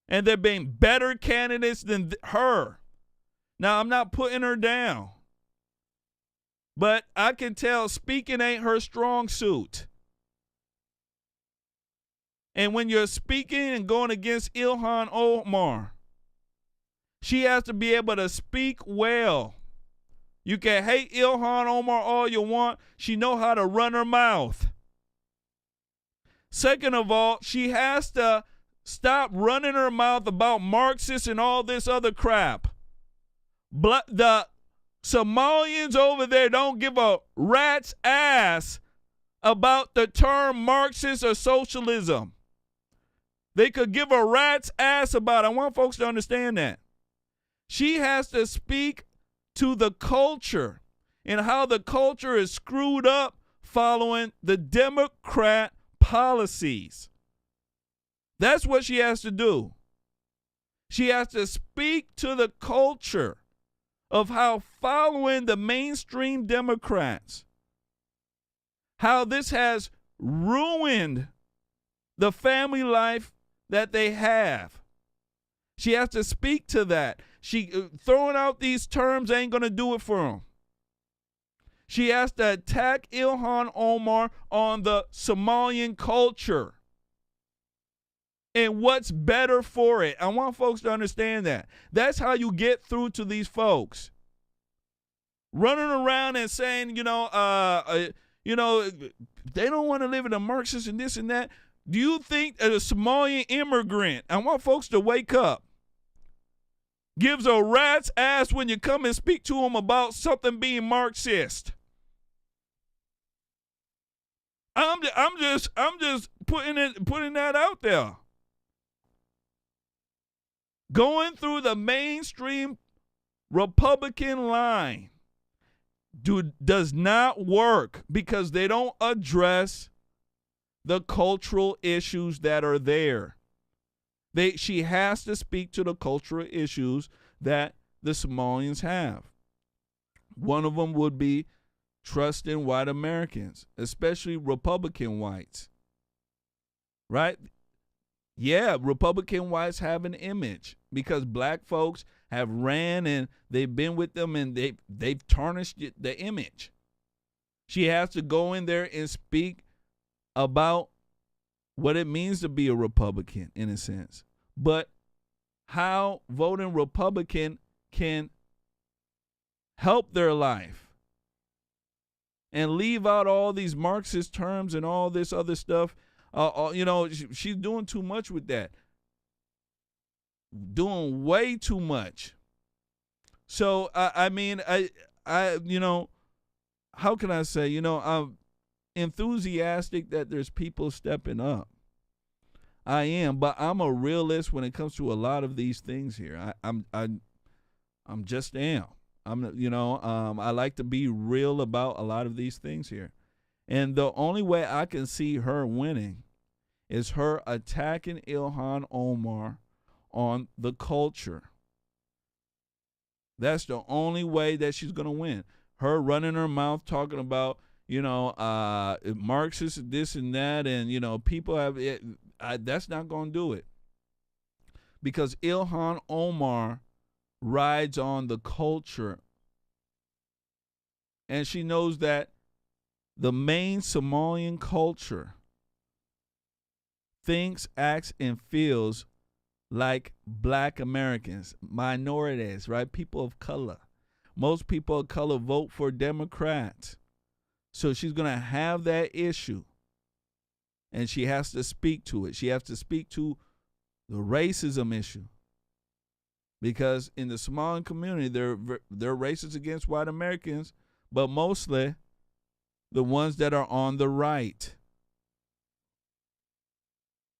And they've been better candidates than her. Now, I'm not putting her down. But I can tell speaking ain't her strong suit. And when you're speaking and going against Ilhan Omar, she has to be able to speak well. You can hate Ilhan Omar all you want. She know how to run her mouth. Second of all, she has to stop running her mouth about Marxists and all this other crap. The Somalians over there don't give a rat's ass about the term Marxist or socialism. They could give a rat's ass about it. I want folks to understand that. She has to speak to the culture and how the culture is screwed up following the Democrat policies. That's what she has to do. She has to speak to the culture of how following the mainstream Democrats, how this has ruined the family life that they have. She has to speak to that. Throwing out these terms ain't going to do it for them. She has to attack Ilhan Omar on the Somalian culture and what's better for it. I want folks to understand that. That's how you get through to these folks. Running around and saying, they don't want to live in a Marxist and this and that. Do you think a Somalian immigrant, I want folks to wake up, gives a rat's ass when you come and speak to them about something being Marxist? I'm just putting that out there. Going through the mainstream Republican line does not work because they don't address the cultural issues that are there. She has to speak to the cultural issues that the Somalians have. One of them would be trusting white Americans, especially Republican whites. Right? Yeah, Republican whites have an image because black folks have ran and they've been with them and they've tarnished the image. She has to go in there and speak about what it means to be a Republican in a sense, but how voting Republican can help their life and leave out all these Marxist terms and all this other stuff. She's doing too much with that. Doing way too much. So, how can I say, I'm enthusiastic that there's people stepping up. I am, but I'm a realist when it comes to a lot of these things here. I'm just am. I like to be real about a lot of these things here. And the only way I can see her winning is her attacking Ilhan Omar on the culture. That's the only way that she's going to win. Her running her mouth talking about, Marxists, this and that, and, people have it. That's not going to do it. Because Ilhan Omar rides on the culture. And she knows that the main Somalian culture thinks, acts, and feels like black Americans, minorities, right? People of color. Most people of color vote for Democrats. So she's going to have that issue. And she has to speak to it. She has to speak to the racism issue. Because in the Somalian community, they're racist against white Americans, but mostly the ones that are on the right.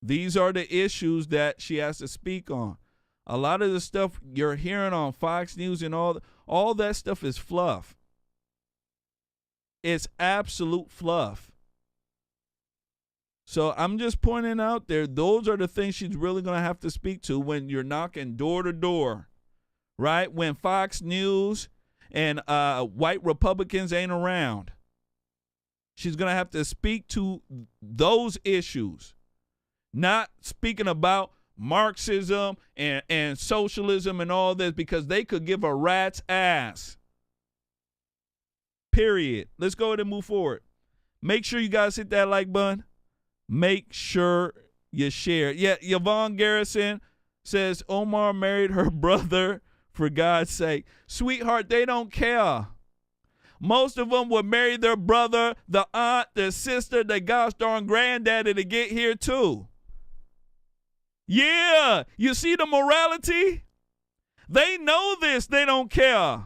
These are the issues that she has to speak on. A lot of the stuff you're hearing on Fox News and all that stuff is fluff. It's absolute fluff. So I'm just pointing out there, those are the things she's really going to have to speak to when you're knocking door to door, right? When Fox News and white Republicans ain't around. She's going to have to speak to those issues, not speaking about Marxism and socialism and all this, because they could give a rat's ass. Period. Let's go ahead and move forward. Make sure you guys hit that like button. Make sure you share. Yeah, Yvonne Garrison says Omar married her brother, for God's sake. Sweetheart, they don't care. Most of them would marry their brother, the aunt, the sister, the gosh darn granddaddy to get here too. Yeah, you see the morality? They know this. They don't care.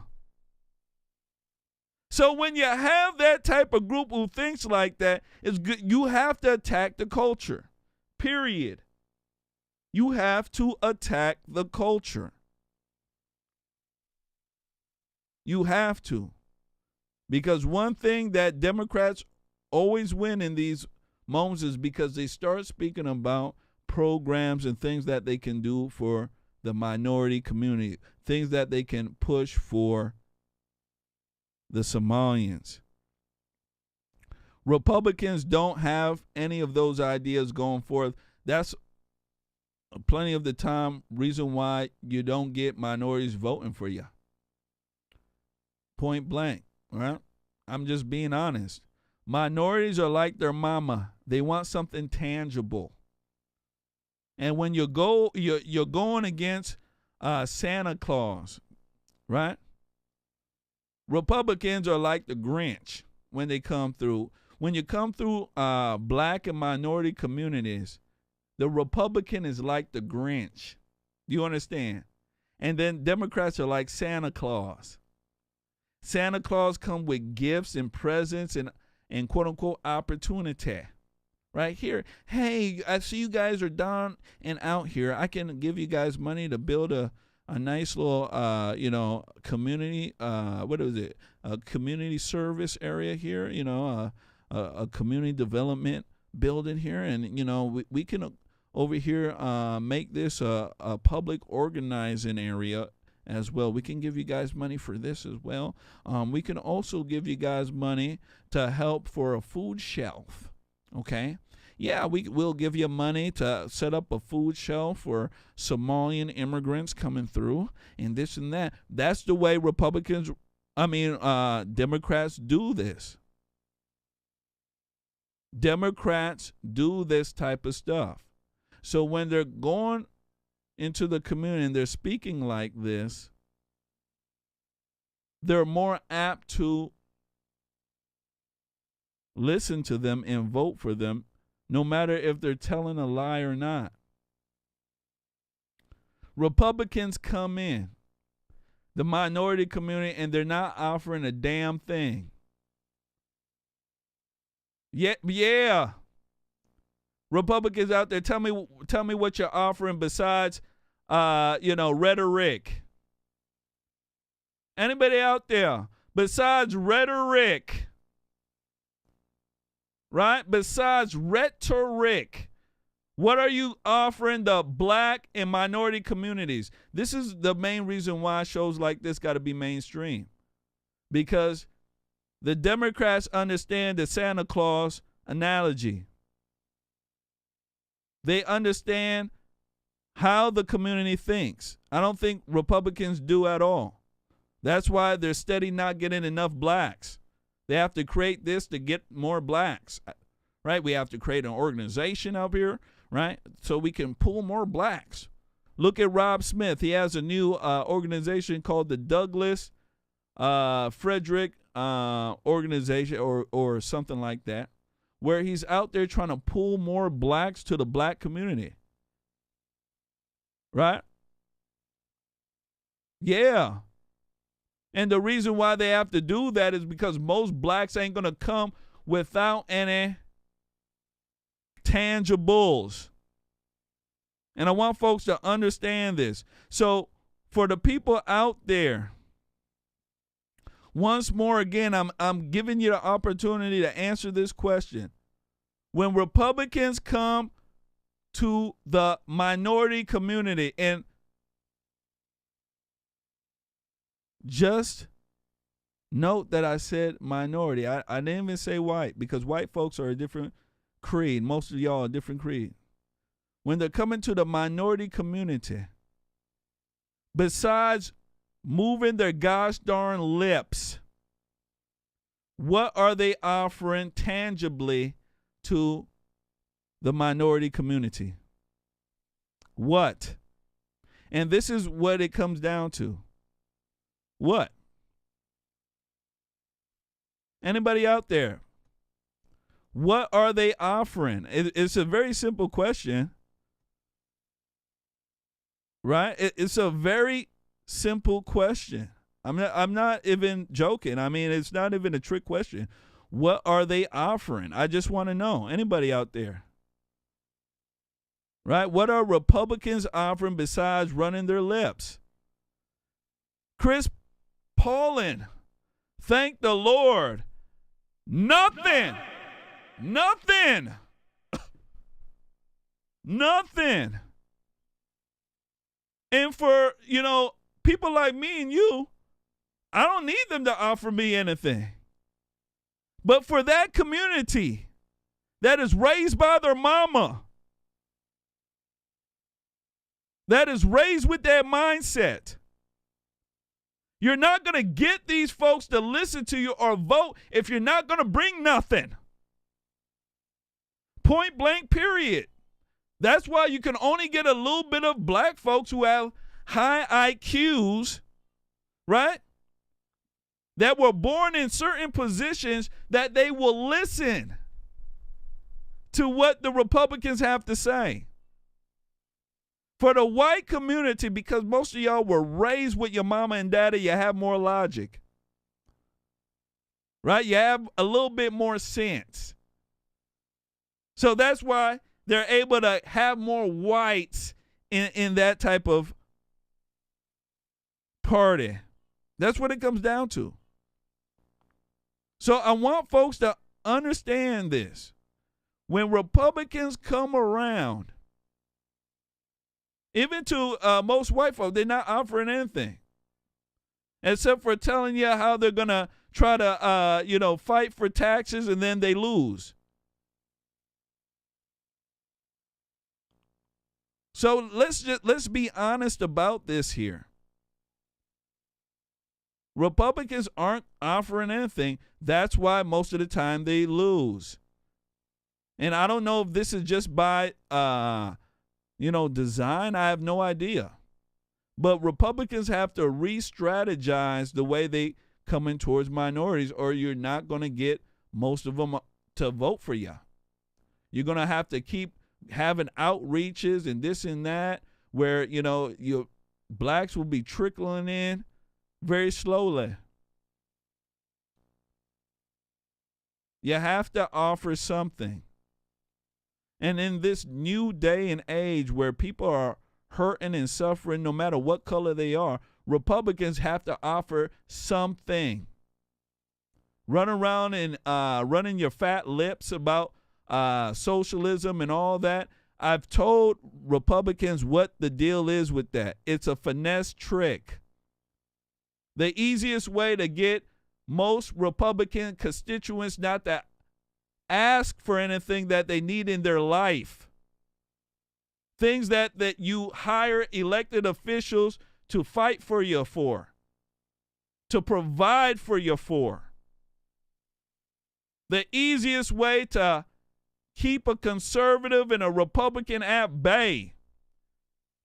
So when you have that type of group who thinks like that, it's good. You have to attack the culture. Period. You have to attack the culture. You have to. Because one thing that Democrats always win in these moments is because they start speaking about programs and things that they can do for the minority community, things that they can push for the Somalians. Republicans don't have any of those ideas going forth. That's plenty of the time reason why you don't get minorities voting for you. Point blank. All right? I'm just being honest. Minorities are like their mama. They want something tangible. And when you're going against Santa Claus, right? Republicans are like the Grinch when they come through. When you come through black and minority communities, the Republican is like the Grinch. Do you understand? And then Democrats are like Santa Claus. Santa Claus come with gifts and presents and quote unquote opportunity. Right here. Hey, I see you guys are down and out here. I can give you guys money to build a nice little community what is it? A community service area here, a community development building here, and we can over here make this a public organizing area as well. We can give you guys money for this as well. We can also give you guys money to help for a food shelf. Okay? Yeah, we'll give you money to set up a food shelf for Somalian immigrants coming through and this and that. That's the way Democrats do this. Democrats do this type of stuff. So when they're going into the community and they're speaking like this, they're more apt to listen to them and vote for them, no matter if they're telling a lie or not. Republicans come in, the minority community, and they're not offering a damn thing. Yeah. Republicans out there, tell me what you're offering besides, rhetoric. Anybody out there besides rhetoric? Right? Besides rhetoric, what are you offering the black and minority communities? This is the main reason why shows like this got to be mainstream. Because the Democrats understand the Santa Claus analogy. They understand how the community thinks. I don't think Republicans do at all. That's why they're steady not getting enough blacks. They have to create this to get more blacks, right? We have to create an organization up here, right? So we can pull more blacks. Look at Rob Smith. He has a new organization called the Douglas Frederick organization or something like that, where he's out there trying to pull more blacks to the black community. Right? Yeah. And the reason why they have to do that is because most blacks ain't going to come without any tangibles. And I want folks to understand this. So for the people out there, once more again, I'm giving you the opportunity to answer this question. When Republicans come to the minority community and just Note that I said minority. I didn't even say white, because white folks are a different creed. Most of y'all are a different creed. When they're coming to the minority community, besides moving their gosh darn lips, what are they offering tangibly to the minority community? What? And this is what it comes down to. What? Anybody out there? What are they offering? It's a very simple question, right? It's a very simple question. I'm not even joking. I mean, it's not even a trick question. What are they offering? I just want to know. Anybody out there? Right? What are Republicans offering besides running their lips? Chris Paulin, thank the Lord. Nothing. Nothing. Nothing. And for, people like me and you, I don't need them to offer me anything. But for that community that is raised by their mama, that is raised with that mindset, you're not going to get these folks to listen to you or vote if you're not going to bring nothing. Point blank, period. That's why you can only get a little bit of black folks who have high IQs, right? That were born in certain positions, that they will listen to what the Republicans have to say. For the white community, because most of y'all were raised with your mama and daddy, you have more logic. Right? You have a little bit more sense. So that's why they're able to have more whites in that type of party. That's what it comes down to. So I want folks to understand this. When Republicans come around, even to most white folks, they're not offering anything except for telling you how they're going to try to, fight for taxes, and then they lose. So let's be honest about this here. Republicans aren't offering anything. That's why most of the time they lose. And I don't know if this is just by design. I have no idea. But Republicans have to re-strategize the way they come in towards minorities, or you're not going to get most of them to vote for you. You're going to have to keep having outreaches and this and that, where, your blacks will be trickling in very slowly. You have to offer something. And in this new day and age where people are hurting and suffering, no matter what color they are, Republicans have to offer something. Run around and running your fat lips about socialism and all that. I've told Republicans what the deal is with that. It's a finesse trick. The easiest way to get most Republican constituents not to ask for anything that they need in their life. Things that you hire elected officials to fight for you for, to provide for you for. The easiest way to keep a conservative and a Republican at bay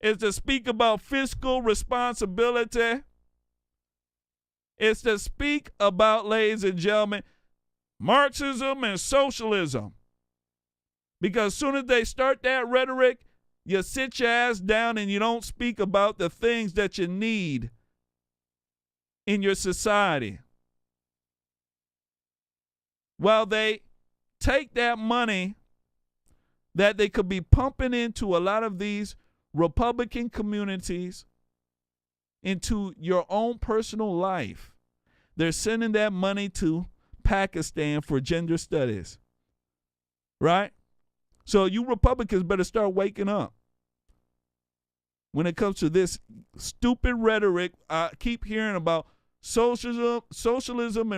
is to speak about fiscal responsibility. It's to speak about, ladies and gentlemen, Marxism and socialism. Because as soon as they start that rhetoric, you sit your ass down and you don't speak about the things that you need in your society. While they take that money that they could be pumping into a lot of these Republican communities into your own personal life, they're sending that money to Pakistan for gender studies, right? So you Republicans better start waking up when it comes to this stupid rhetoric. I keep hearing about socialism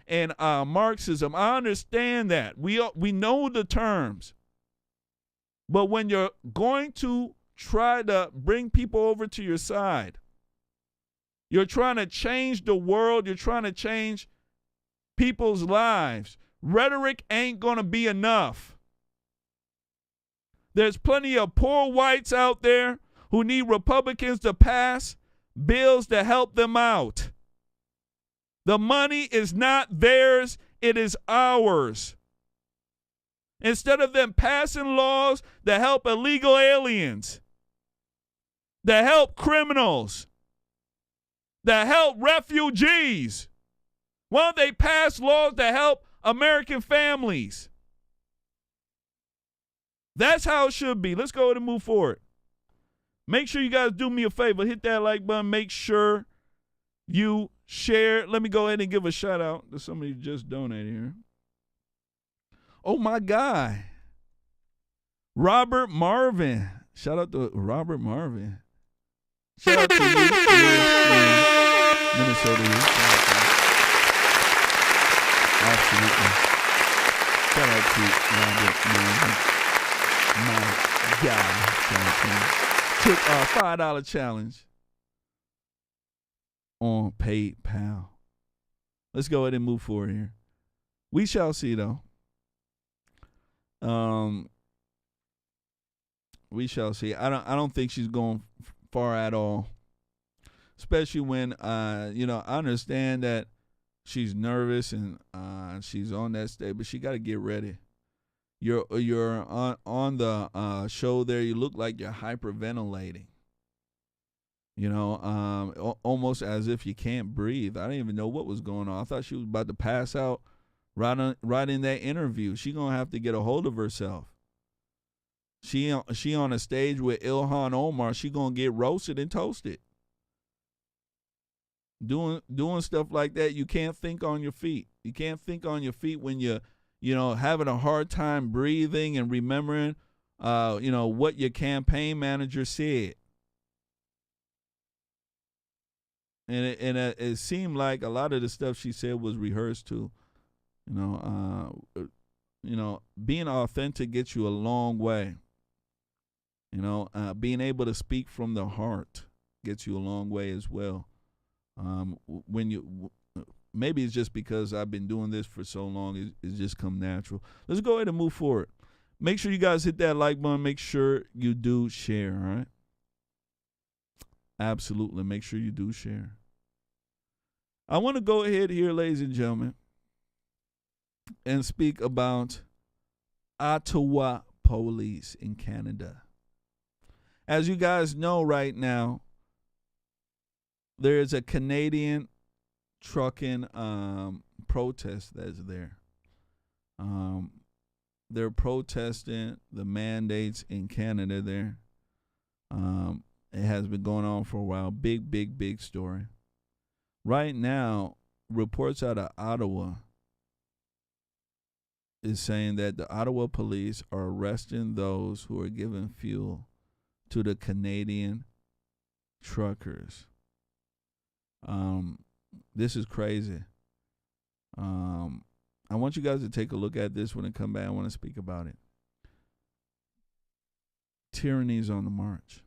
and Marxism. I understand that. We know the terms. But when you're going to try to bring people over to your side, you're trying to change the world, you're trying to change people's lives, rhetoric ain't going to be enough. There's plenty of poor whites out there who need Republicans to pass bills to help them out. The money is not theirs, it is ours. Instead of them passing laws that help illegal aliens, that help criminals, that help refugees, why don't they pass laws that help American families? That's how it should be. Let's go ahead and move forward. Make sure you guys do me a favor. Hit that like button. Make sure you share. Let me go ahead and give a shout out to somebody who just donated here. Oh, my guy, Robert Marvin. Shout out to Robert Marvin. Shout out to you. Minnesota. Absolutely. Shout out to Robert Marvin. My guy. Took a $5 challenge on PayPal. Let's go ahead and move forward here. We shall see, though. We shall see. I don't think she's going far at all. Especially when I understand that she's nervous and she's on that stage, but she got to get ready. You're on the show there. You look like you're hyperventilating. Almost as if you can't breathe. I didn't even know what was going on. I thought she was about to pass out right in that interview. She gonna have to get a hold of herself. She on a stage with Ilhan Omar. She gonna get roasted and toasted. Doing stuff like that, you can't think on your feet. You can't think on your feet when you're having a hard time breathing and remembering what your campaign manager said. And it seemed like a lot of the stuff she said was rehearsed too. Being authentic gets you a long way. Being able to speak from the heart gets you a long way as well. Maybe it's just because I've been doing this for so long, it's just come natural. Let's go ahead and move forward. Make sure you guys hit that like button. Make sure you do share, all right? Absolutely. Make sure you do share. I want to go ahead here, ladies and gentlemen, and speak about Ottawa police in Canada. As you guys know right now, there is a Canadian trucking protest that's there. They're protesting the mandates in Canada there. It has been going on for a while. Big story. Right now, reports out of Ottawa is saying that the Ottawa police are arresting those who are giving fuel to the Canadian truckers. This is crazy. I want you guys to take a look at this when I come back. I want to speak about it. Tyranny is on the march.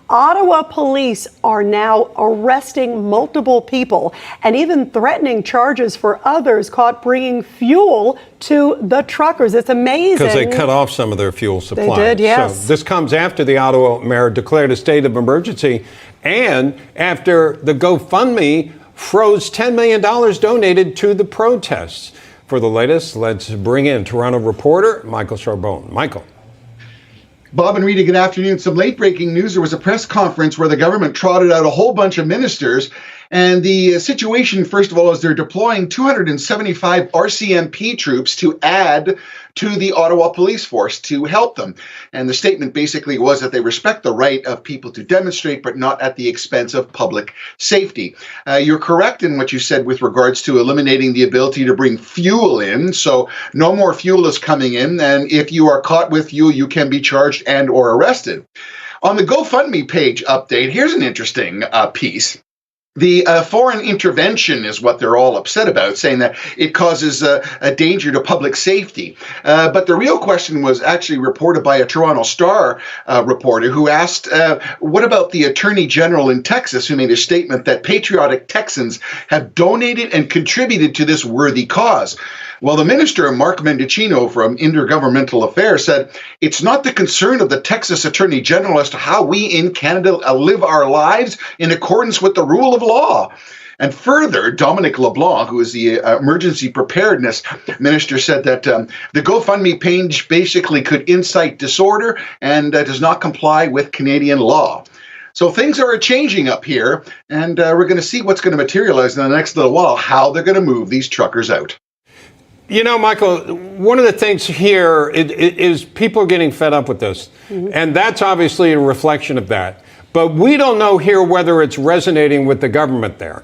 Ottawa police are now arresting multiple people and even threatening charges for others caught bringing fuel to the truckers. It's amazing. Because they cut off some of their fuel supply. They did, yes. So this comes after the Ottawa mayor declared a state of emergency and after the GoFundMe froze $10 million donated to the protests. For the latest, let's bring in Toronto reporter Michael Charbonne. Michael. Bob and Rita, good afternoon. Some late breaking news. There was a press conference where the government trotted out a whole bunch of ministers. And the situation, first of all, is they're deploying 275 RCMP troops to add to the Ottawa police force to help them. And the statement basically was that they respect the right of people to demonstrate, but not at the expense of public safety. You're correct in what you said with regards to eliminating the ability to bring fuel in. So no more fuel is coming in. And if you are caught with fuel, you can be charged and or arrested. On the GoFundMe page update, here's an interesting piece. The foreign intervention is what they're all upset about, saying that it causes a danger to public safety. But the real question was actually reported by a Toronto Star reporter who asked, what about the Attorney General in Texas, who made a statement that patriotic Texans have donated and contributed to this worthy cause? Well, the minister, Mark Mendicino from Intergovernmental Affairs, said it's not the concern of the Texas Attorney General as to how we in Canada live our lives in accordance with the rule of law. And further, Dominic LeBlanc, who is the emergency preparedness minister, said that the GoFundMe page basically could incite disorder and does not comply with Canadian law. So things are changing up here, and we're going to see what's going to materialize in the next little while, how they're going to move these truckers out. You know, Michael, one of the things here is people are getting fed up with this. And that's obviously a reflection of that. But we don't know here whether it's resonating with the government there.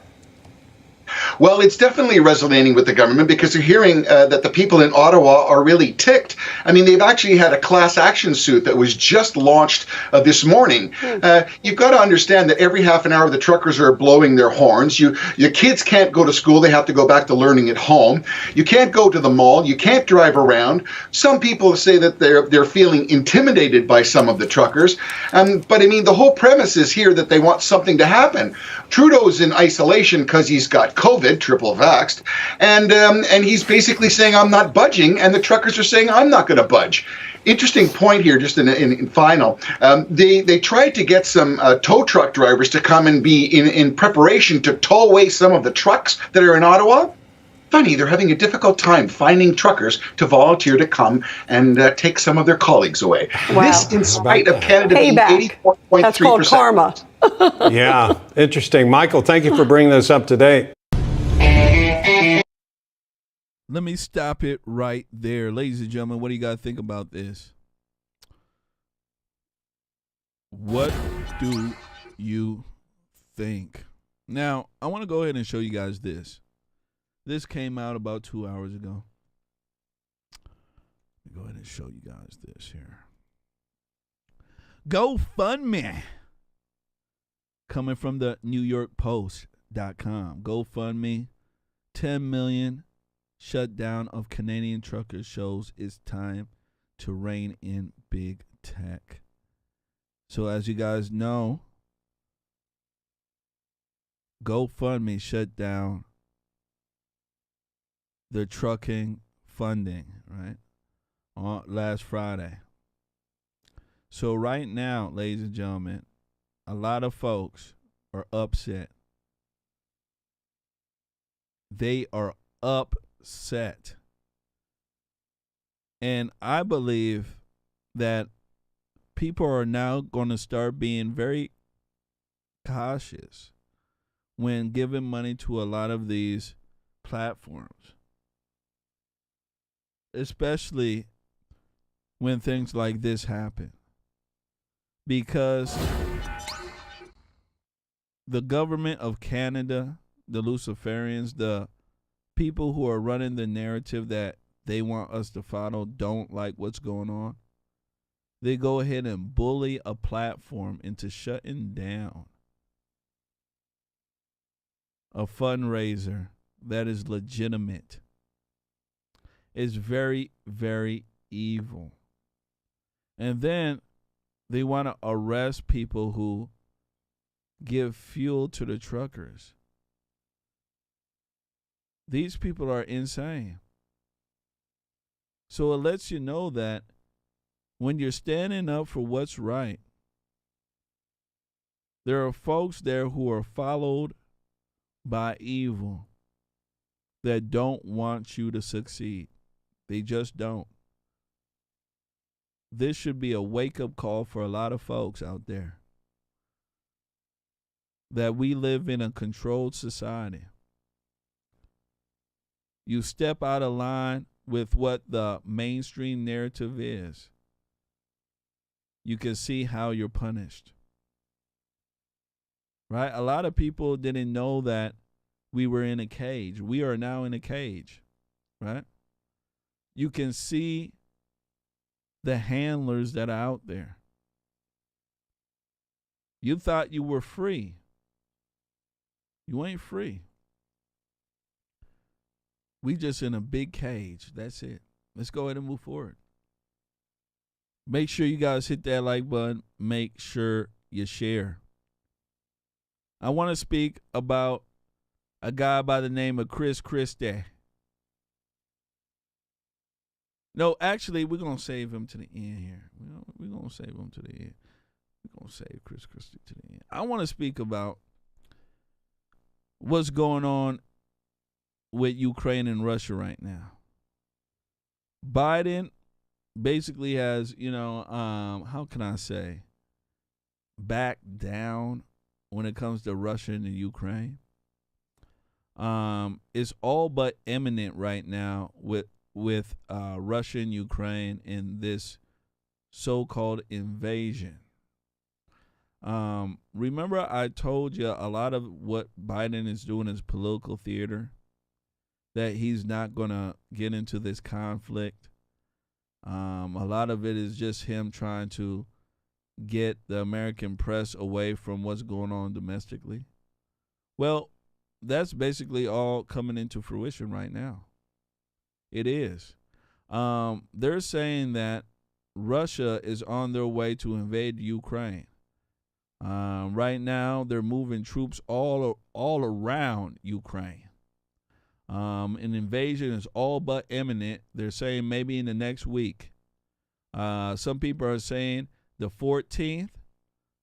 Well, it's definitely resonating with the government because they're hearing that the people in Ottawa are really ticked. I mean, they've actually had a class action suit that was just launched this morning. You've got to understand that every half an hour the truckers are blowing their horns. Your kids can't go to school. They have to go back to learning at home. You can't go to the mall. You can't drive around. Some people say that they're feeling intimidated by some of the truckers. But I mean, the whole premise is here that they want something to happen. Trudeau's in isolation because he's got COVID, triple vaxxed, and he's basically saying, I'm not budging, and the truckers are saying, I'm not going to budge. Interesting point here, just in final. They tried to get some tow truck drivers to come and be in preparation to tow away some of the trucks that are in Ottawa. Funny, they're having a difficult time finding truckers to volunteer to come and take some of their colleagues away. Wow. This in spite of Canada being Payback. 84.3%. That's called karma. Yeah, interesting. Michael, thank you for bringing this up to date. Let me stop it right there. Ladies and gentlemen, what do you guys think about this? What do you think? Now, I want to go ahead and show you guys this. This came out about 2 hours ago. Let me go ahead and show you guys this here. GoFundMe. Coming from the NewYorkPost.com. GoFundMe, 10 million shutdown of Canadian truckers shows it's time to rein in big tech. So as you guys know, GoFundMe shut down their trucking funding, right, on last Friday. So right now, ladies and gentlemen, a lot of folks are upset. They are upset. And I believe that people are now going to start being very cautious when giving money to a lot of these platforms, especially when things like this happen. Because the government of Canada, the Luciferians, the people who are running the narrative that they want us to follow don't like what's going on. They go ahead and bully a platform into shutting down a fundraiser that is legitimate. It's very, very evil. And then they want to arrest people who give fuel to the truckers. These people are insane. So it lets you know that when you're standing up for what's right, there are folks there who are followed by evil that don't want you to succeed. They just don't. This should be a wake-up call for a lot of folks out there that we live in a controlled society. You step out of line with what the mainstream narrative is, you can see how you're punished. Right? A lot of people didn't know that we were in a cage. We are now in a cage. Right? You can see the handlers that are out there. You thought you were free. You ain't free. We just in a big cage. That's it. Let's go ahead and move forward. Make sure you guys hit that like button. Make sure you share. I want to speak about a guy by the name of Christie. No, actually, we're going to save him to the end here. We're going to save him to the end. We're going to save Christie to the end. I want to speak about what's going on with Ukraine and Russia right now. Biden basically has, how can I say, backed down when it comes to Russia and Ukraine. It's all but imminent right now with Russia and Ukraine in this so-called invasion. Remember I told you a lot of what Biden is doing is political theater, that he's not going to get into this conflict. A lot of it is just him trying to get the American press away from what's going on domestically. Well, that's basically all coming into fruition right now. It is. They're saying that Russia is on their way to invade Ukraine. Right now, they're moving troops all around Ukraine. An invasion is all but imminent. They're saying maybe in the next week. Some people are saying the 14th.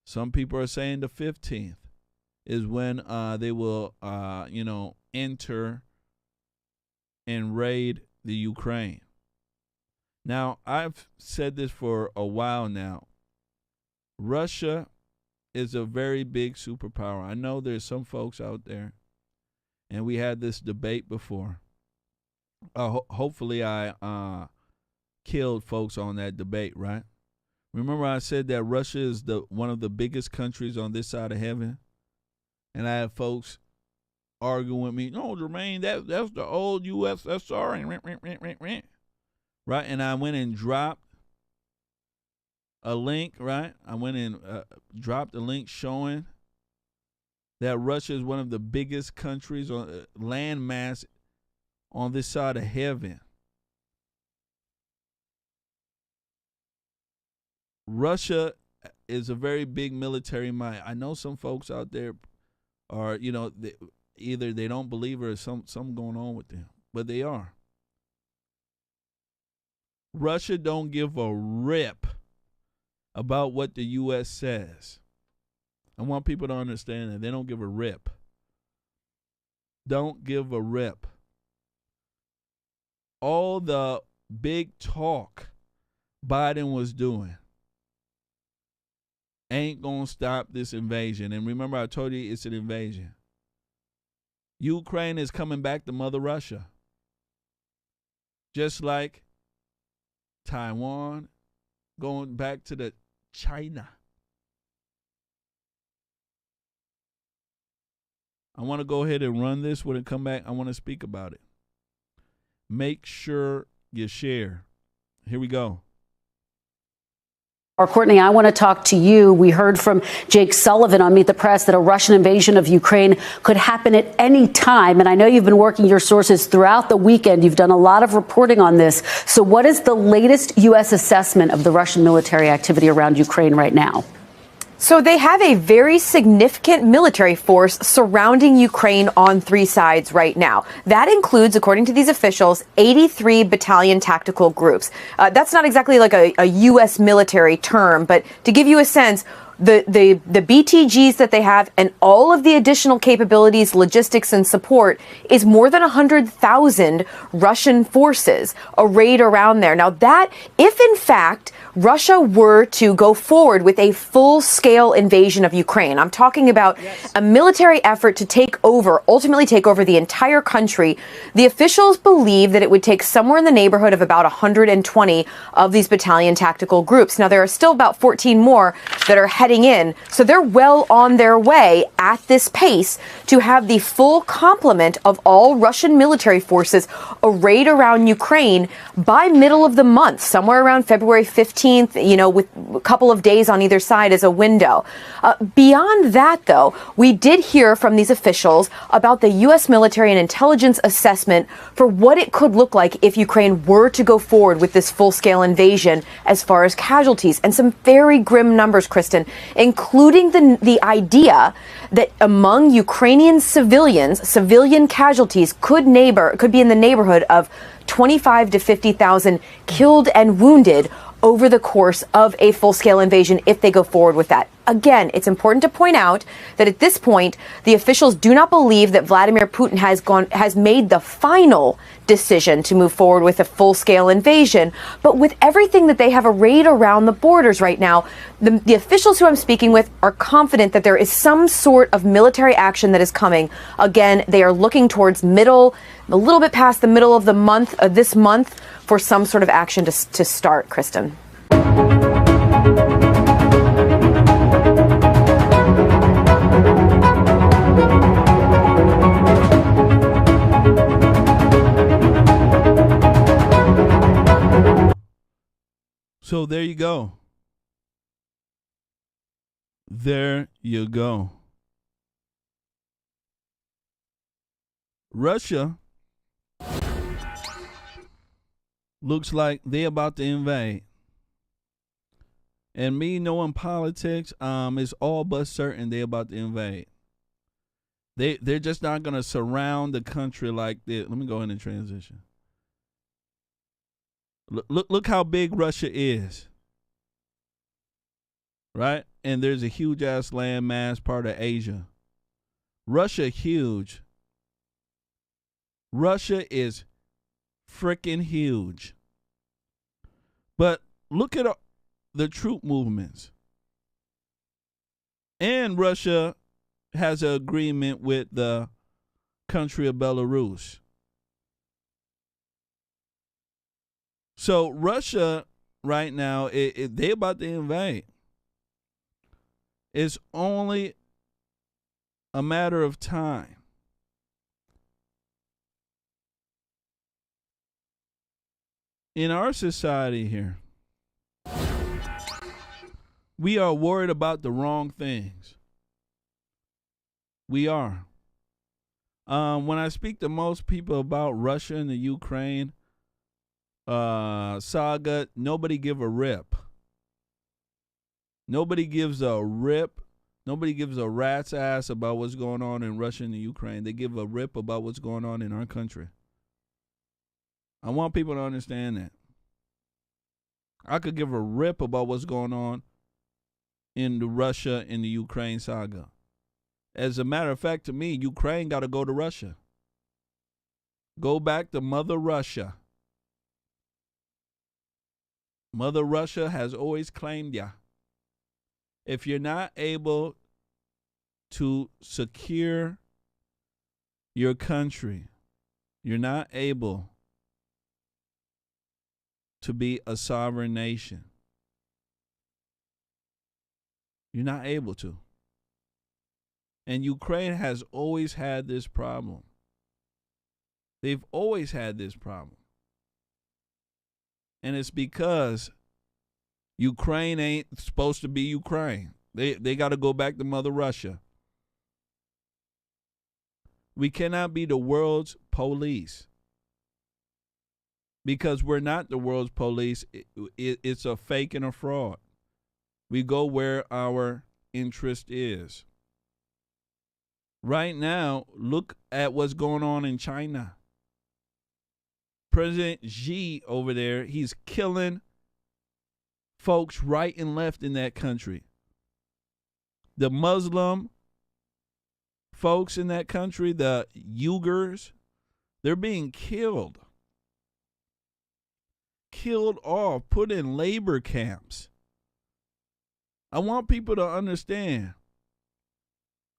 Some people are saying the 15th is when they will, enter and raid the Ukraine. Now, I've said this for a while now. Russia is a very big superpower. I know there's some folks out there, and we had this debate before. Hopefully I killed folks on that debate, right? Remember I said that Russia is one of the biggest countries on this side of heaven? And I had folks arguing with me, no, Jermaine, that's the old USSR. Right? And I went and dropped a link, right? I went and dropped a link showing that Russia is one of the biggest countries on landmass on this side of heaven. Russia is a very big military might. I know some folks out there are, either they don't believe or something going on with them, but they are. Russia don't give a rip about what the U.S. says. I want people to understand that. They don't give a rip. Don't give a rip. All the big talk Biden was doing ain't going to stop this invasion. And remember, I told you it's an invasion. Ukraine is coming back to Mother Russia. Just like Taiwan going back to the China. I want to go ahead and run this. When it come back, I want to speak about it. Make sure you share. Here we go. Or Courtney, I want to talk to you. We heard from Jake Sullivan on Meet the Press that a Russian invasion of Ukraine could happen at any time. And I know you've been working your sources throughout the weekend. You've done a lot of reporting on this. So what is the latest U.S. assessment of the Russian military activity around Ukraine right now? So they have a very significant military force surrounding Ukraine on three sides right now. That includes, according to these officials, 83 battalion tactical groups. That's not exactly like a U.S. military term, but to give you a sense, the BTGs that they have and all of the additional capabilities, logistics, and support is more than 100,000 Russian forces arrayed around there. Now that, if in fact Russia were to go forward with a full-scale invasion of Ukraine, I'm talking about a military effort to ultimately take over the entire country, the officials believe that it would take somewhere in the neighborhood of about 120 of these battalion tactical groups. Now there are still about 14 more that are heading in. So they're well on their way at this pace to have the full complement of all Russian military forces arrayed around Ukraine by middle of the month, somewhere around February 15th, with a couple of days on either side as a window. Beyond that, though, we did hear from these officials about the U.S. military and intelligence assessment for what it could look like if Ukraine were to go forward with this full-scale invasion as far as casualties, and some very grim numbers, Kristen, including the idea that among Ukrainian civilians, civilian casualties could be in the neighborhood of 25 to 50,000 killed and wounded over the course of a full-scale invasion if they go forward with that. Again, it's important to point out that at this point, the officials do not believe that Vladimir Putin has made the final decision to move forward with a full-scale invasion. But with everything that they have arrayed around the borders right now, the officials who I'm speaking with are confident that there is some sort of military action that is coming. Again, they are looking towards a little bit past the middle of the month, this month, for some sort of action to start, Kristen. So there you go. There you go. Russia looks like they about to invade. And me knowing politics, it's all but certain they about to invade. They're just not gonna surround the country like this. Let me go in and transition. Look how big Russia is. Right? And there's a huge ass landmass part of Asia. Russia huge. Russia is freaking huge. But look at the troop movements. And Russia has an agreement with the country of Belarus. So Russia right now, they about to invade. It's only a matter of time. In our society here, we are worried about the wrong things. We are. When I speak to most people about Russia and the Ukraine saga, nobody give a rip. Nobody gives a rip. Nobody gives a rat's ass about what's going on in Russia and the Ukraine. They give a rip about what's going on in our country. I want people to understand that. I could give a rip about what's going on in the Russia and the Ukraine saga. As a matter of fact, to me, Ukraine got to go to Russia. Go back to Mother Russia. Mother Russia has always claimed ya. If you're not able to secure your country, you're not able to be a sovereign nation. You're not able to. And Ukraine has always had this problem. They've always had this problem. And it's because Ukraine ain't supposed to be Ukraine. They got to go back to Mother Russia. We cannot be the world's police. Because we're not the world's police. It's a fake and a fraud. We go where our interest is. Right now, look at what's going on in China. President Xi over there, he's killing folks right and left in that country. The Muslim folks in that country, the Uyghurs, they're being killed. Killed off, put in labor camps. I want people to understand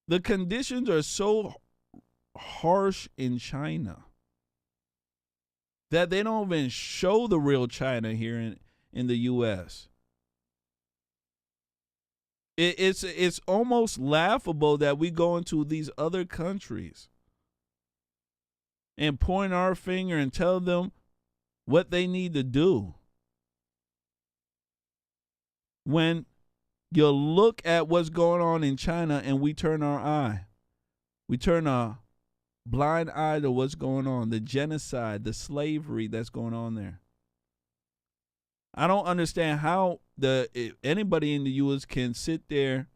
the conditions are so harsh in China that they don't even show the real China here in the U.S. It's almost laughable that we go into these other countries and point our finger and tell them what they need to do. When you look at what's going on in China and we turn our eye, we turn a blind eye to what's going on, the genocide, the slavery that's going on there. I don't understand how anybody in the U.S. can sit there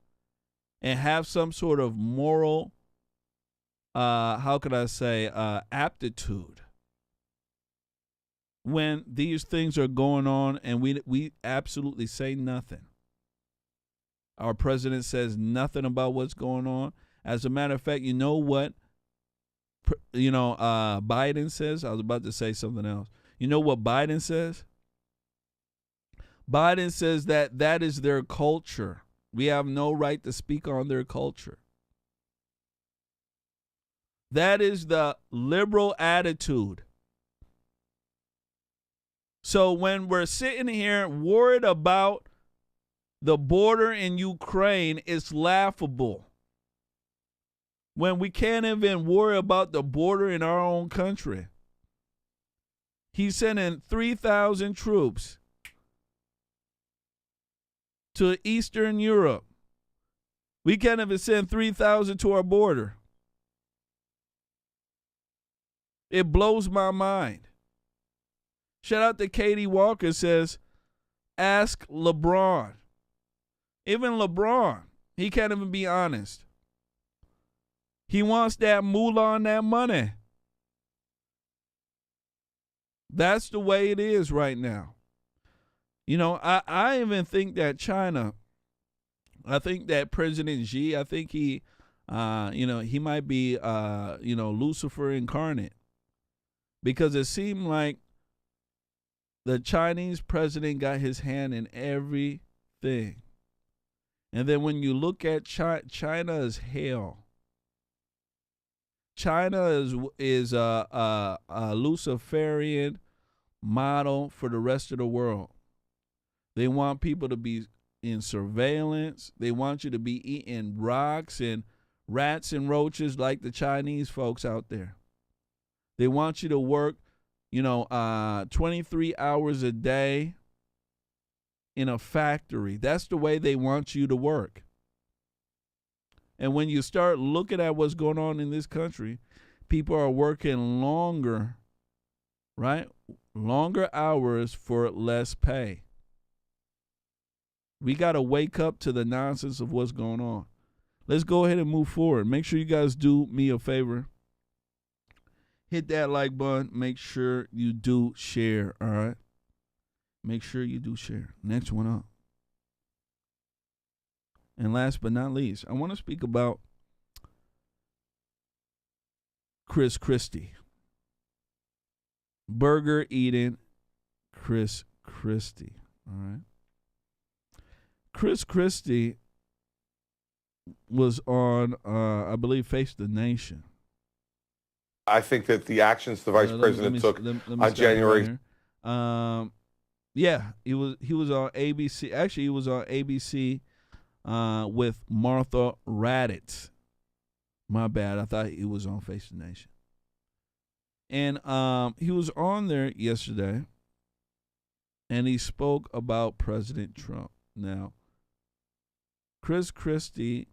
and have some sort of moral, how could I say, aptitude when these things are going on and we absolutely say nothing. Our president says nothing about what's going on. As a matter of fact, you know what? Biden says. I was about to say something else. You know what Biden says? Biden says that is their culture. We have no right to speak on their culture. That is the liberal attitude. So when we're sitting here worried about the border in Ukraine, it's laughable. When we can't even worry about the border in our own country. He's sending 3,000 troops to Eastern Europe. We can't even send 3,000 to our border. It blows my mind. Shout out to Katie Walker says, ask LeBron. Even LeBron, he can't even be honest. He wants that moolah and that money. That's the way it is right now. You know, I even think that China, I think that President Xi, I think he might be, Lucifer incarnate. Because it seemed like the Chinese president got his hand in everything. And then when you look at China is hell. China is a Luciferian model for the rest of the world. They want people to be in surveillance. They want you to be eating rocks and rats and roaches like the Chinese folks out there. They want you to work, 23 hours a day in a factory. That's the way they want you to work. And when you start looking at what's going on in this country, people are working longer, right? Longer hours for less pay. We got to wake up to the nonsense of what's going on. Let's go ahead and move forward. Make sure you guys do me a favor. Hit that like button. Make sure you do share, all right? Make sure you do share. Next one up. And last but not least, I want to speak about Christie. Burger eating Christie, all right? Christie was on, I believe, Face the Nation. I think that the actions the vice president took on January. Yeah, he was on ABC. Actually, he was on ABC with Martha Raddatz. My bad. I thought he was on Face the Nation. And he was on there yesterday, and he spoke about President Trump. Now, Christie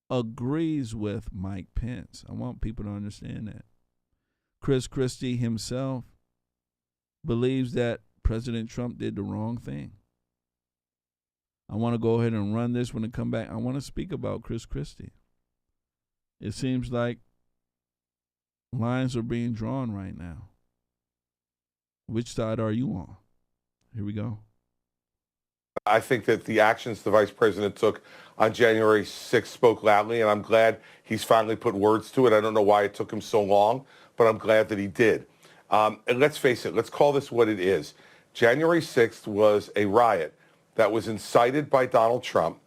agrees with Mike Pence. I want people to understand that. Christie himself believes that President Trump did the wrong thing. I want to go ahead and run this when I come back. I want to speak about Christie. It seems like lines are being drawn right now. Which side are you on? Here we go. I think that the actions the vice president took on January 6th spoke loudly, and I'm glad he's finally put words to it. I don't know why it took him so long, but I'm glad that he did. And let's face it, let's call this what it is. January 6th was a riot that was incited by Donald Trump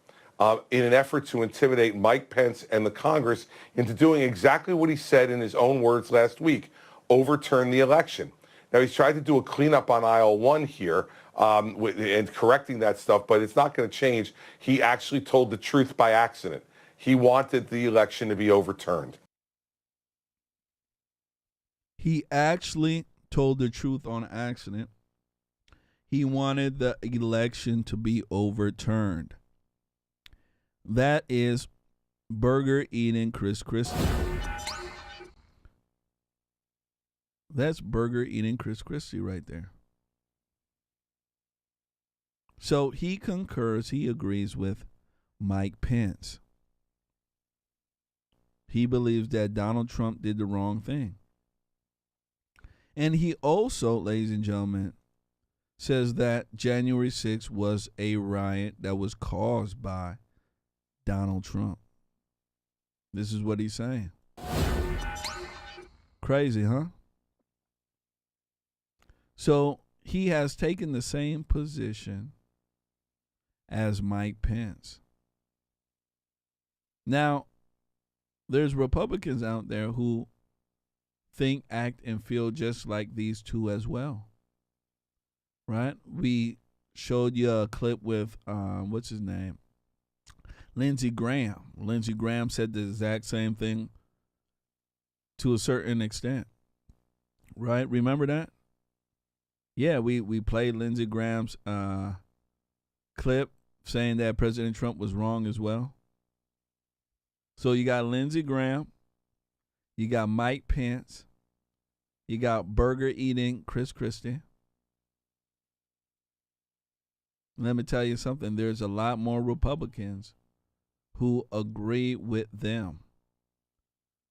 in an effort to intimidate Mike Pence and the Congress into doing exactly what he said in his own words last week, overturn the election. Now, he's tried to do a cleanup on aisle one here and correcting that stuff, but it's not going to change. He actually told the truth by accident. He wanted the election to be overturned. He actually told the truth on accident. He wanted the election to be overturned. That is burger eating Christie. That's burger eating Christie right there. So he concurs, he agrees with Mike Pence. He believes that Donald Trump did the wrong thing. And he also, ladies and gentlemen, says that January 6th was a riot that was caused by Donald Trump. This is what he's saying. Crazy, huh? So he has taken the same position as Mike Pence. Now, there's Republicans out there who think, act, and feel just like these two as well. Right? We showed you a clip with, what's his name? Lindsey Graham. Lindsey Graham said the exact same thing to a certain extent. Right? Remember that? Yeah, we played Lindsey Graham's clip saying that President Trump was wrong as well. So you got Lindsey Graham, you got Mike Pence, you got burger eating Christie. Let me tell you something. There's a lot more Republicans who agree with them.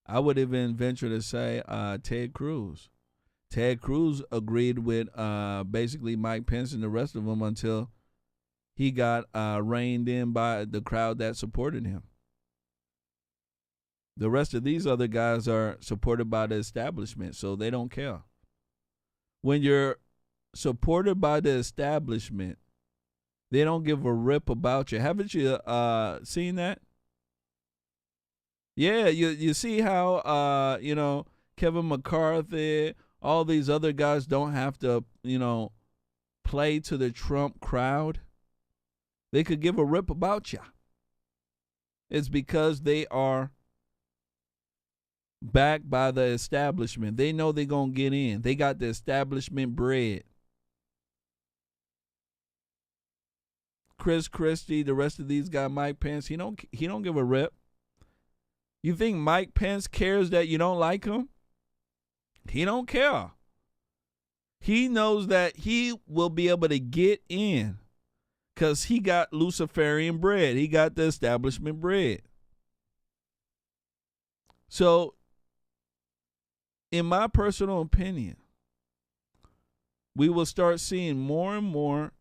I would even venture to say Ted Cruz. Ted Cruz agreed with basically Mike Pence and the rest of them until he got reined in by the crowd that supported him. The rest of these other guys are supported by the establishment, so they don't care. When you're supported by the establishment, they don't give a rip about you. Haven't you seen that? Yeah, you see how, Kevin McCarthy, all these other guys don't have to, play to the Trump crowd. They could give a rip about you. It's because they are backed by the establishment. They know they're going to get in. They got the establishment bread. Christie, the rest of these guys, Mike Pence, he don't give a rip. You think Mike Pence cares that you don't like him? He don't care. He knows that he will be able to get in because he got Luciferian bread. He got the establishment bread. So, in my personal opinion, we will start seeing more and more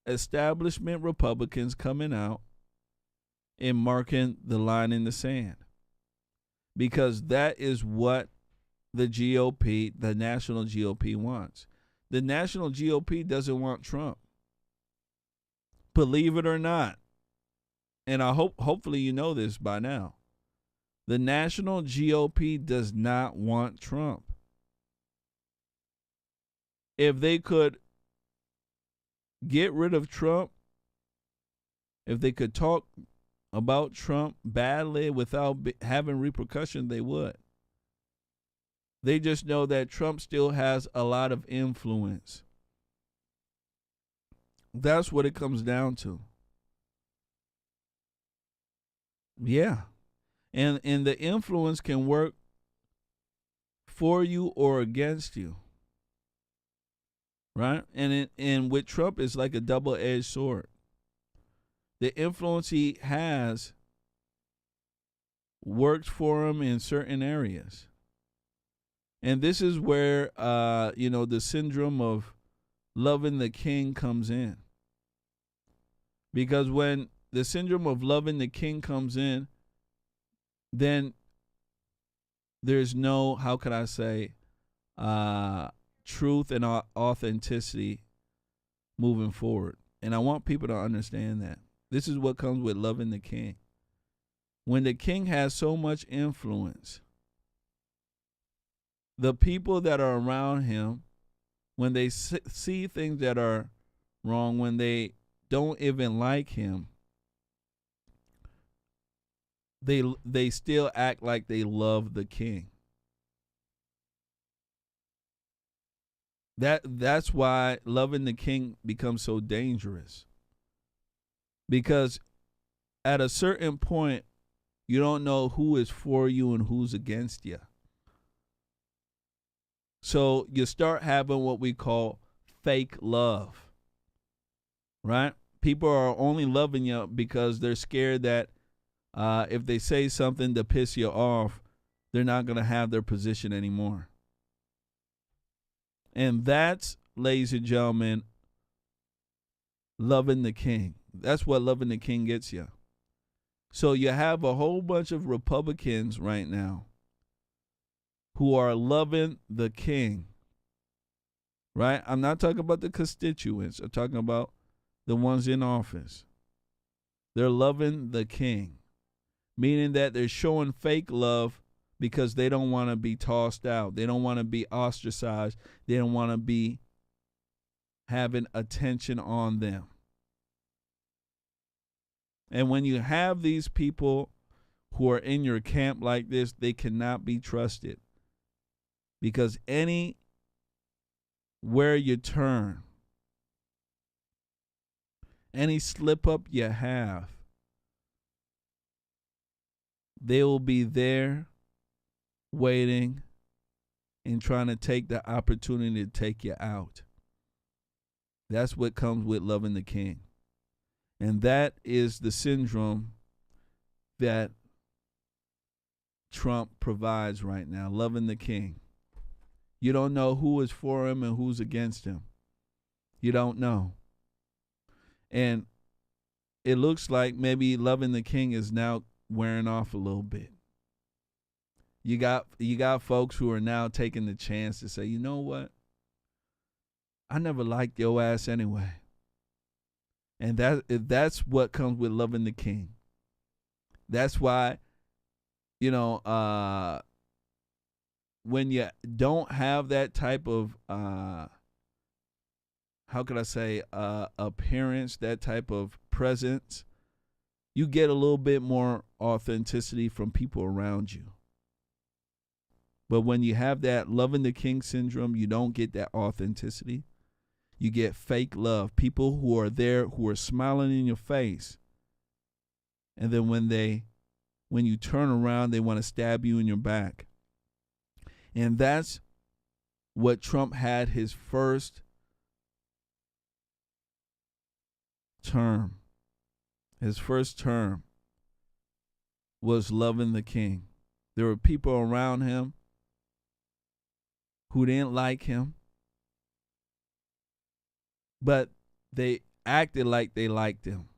establishment Republicans coming out and marking the line in the sand. Because that is what the GOP, the national GOP, wants. The national GOP doesn't want Trump. Believe it or not. And I hopefully you know this by now. The national GOP does not want Trump. If they could get rid of Trump, if they could talk about Trump badly without having repercussions, they would. They just know that Trump still has a lot of influence. That's what it comes down to. Yeah. And the influence can work for you or against you. Right? And with Trump, it's like a double-edged sword. The influence he has works for him in certain areas. And this is where, the syndrome of loving the king comes in. Because when the syndrome of loving the king comes in, then there's no, how could I say, truth and authenticity moving forward. And I want people to understand that. This is what comes with loving the king. When the king has so much influence, the people that are around him, when they see things that are wrong when they don't even like him. They still act like they love the king. That's why loving the king becomes so dangerous. Because at a certain point, you don't know who is for you and who's against you. So you start having what we call fake love, right? People are only loving you because they're scared that if they say something to piss you off, they're not going to have their position anymore. And that's, ladies and gentlemen, loving the king. That's what loving the king gets you. So you have a whole bunch of Republicans right now who are loving the king, right? I'm not talking about the constituents. I'm talking about the ones in office. They're loving the king, meaning that they're showing fake love because they don't want to be tossed out. They don't want to be ostracized. They don't want to be having attention on them. And when you have these people who are in your camp like this, they cannot be trusted. Because anywhere you turn, any slip up you have, they will be there waiting and trying to take the opportunity to take you out. That's what comes with loving the king. And that is the syndrome that Trump provides right now, loving the king. You don't know who is for him and who's against him. You don't know. And it looks like maybe loving the king is now wearing off a little bit. You got folks who are now taking the chance to say, you know what? I never liked your ass anyway. And that's what comes with loving the king. That's why, when you don't have that type of, appearance, that type of presence, you get a little bit more authenticity from people around you. But when you have that loving the king syndrome, you don't get that authenticity. You get fake love. People who are there, who are smiling in your face. And then when you turn around, they want to stab you in your back. And that's what Trump had his first term. His first term was loving the king. There were people around him who didn't like him, but they acted like they liked him.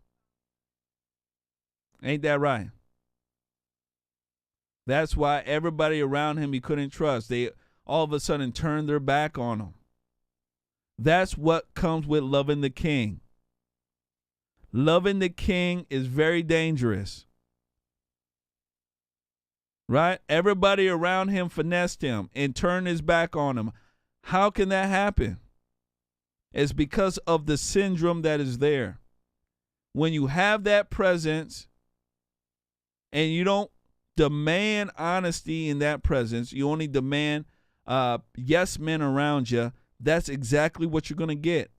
Ain't that right? That's why everybody around him he couldn't trust. They all of a sudden turned their back on him. That's what comes with loving the king. Loving the king is very dangerous. Right? Everybody around him finessed him and turned his back on him. How can that happen? It's because of the syndrome that is there. When you have that presence and you don't demand honesty in that presence, you only demand yes men around you, that's exactly what you're going to get.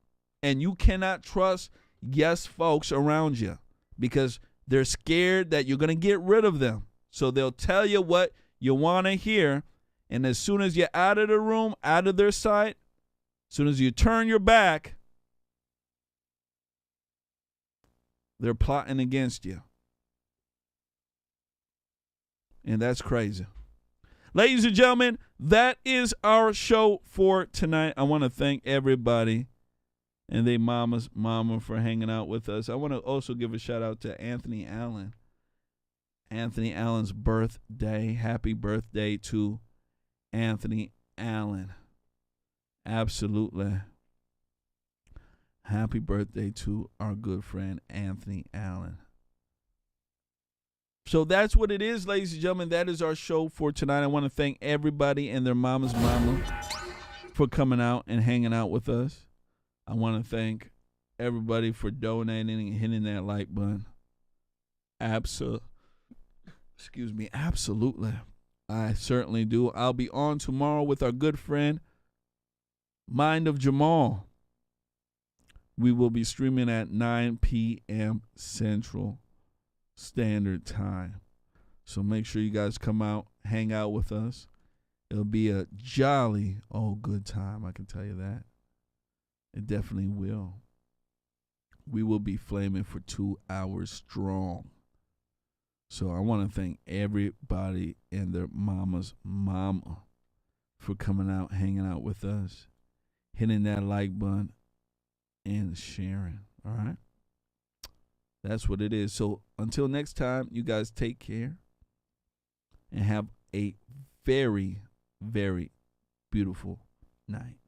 And you cannot trust yes folks around you because they're scared that you're going to get rid of them. So they'll tell you what you want to hear. And as soon as you're out of the room, out of their sight, as soon as you turn your back, they're plotting against you. And that's crazy. Ladies and gentlemen, that is our show for tonight. I want to thank everybody and their mama for hanging out with us. I want to also give a shout out to Anthony Allen. Anthony Allen's birthday. Happy birthday to Anthony Allen. Absolutely. Happy birthday to our good friend Anthony Allen. So that's what it is, ladies and gentlemen. That is our show for tonight. I want to thank everybody and their mama's mama for coming out and hanging out with us. I want to thank everybody for donating and hitting that like button. Absolutely. I certainly do. I'll be on tomorrow with our good friend, Mind of Jamal. We will be streaming at 9 p.m. Central Standard Time. So make sure you guys come out, hang out with us. It'll be a jolly old good time, I can tell you that. It definitely will. We will be flaming for 2 hours strong. So I want to thank everybody and their mama's mama for coming out, hanging out with us, hitting that like button, and sharing. All right? That's what it is. So until next time, you guys take care and have a very, very beautiful night.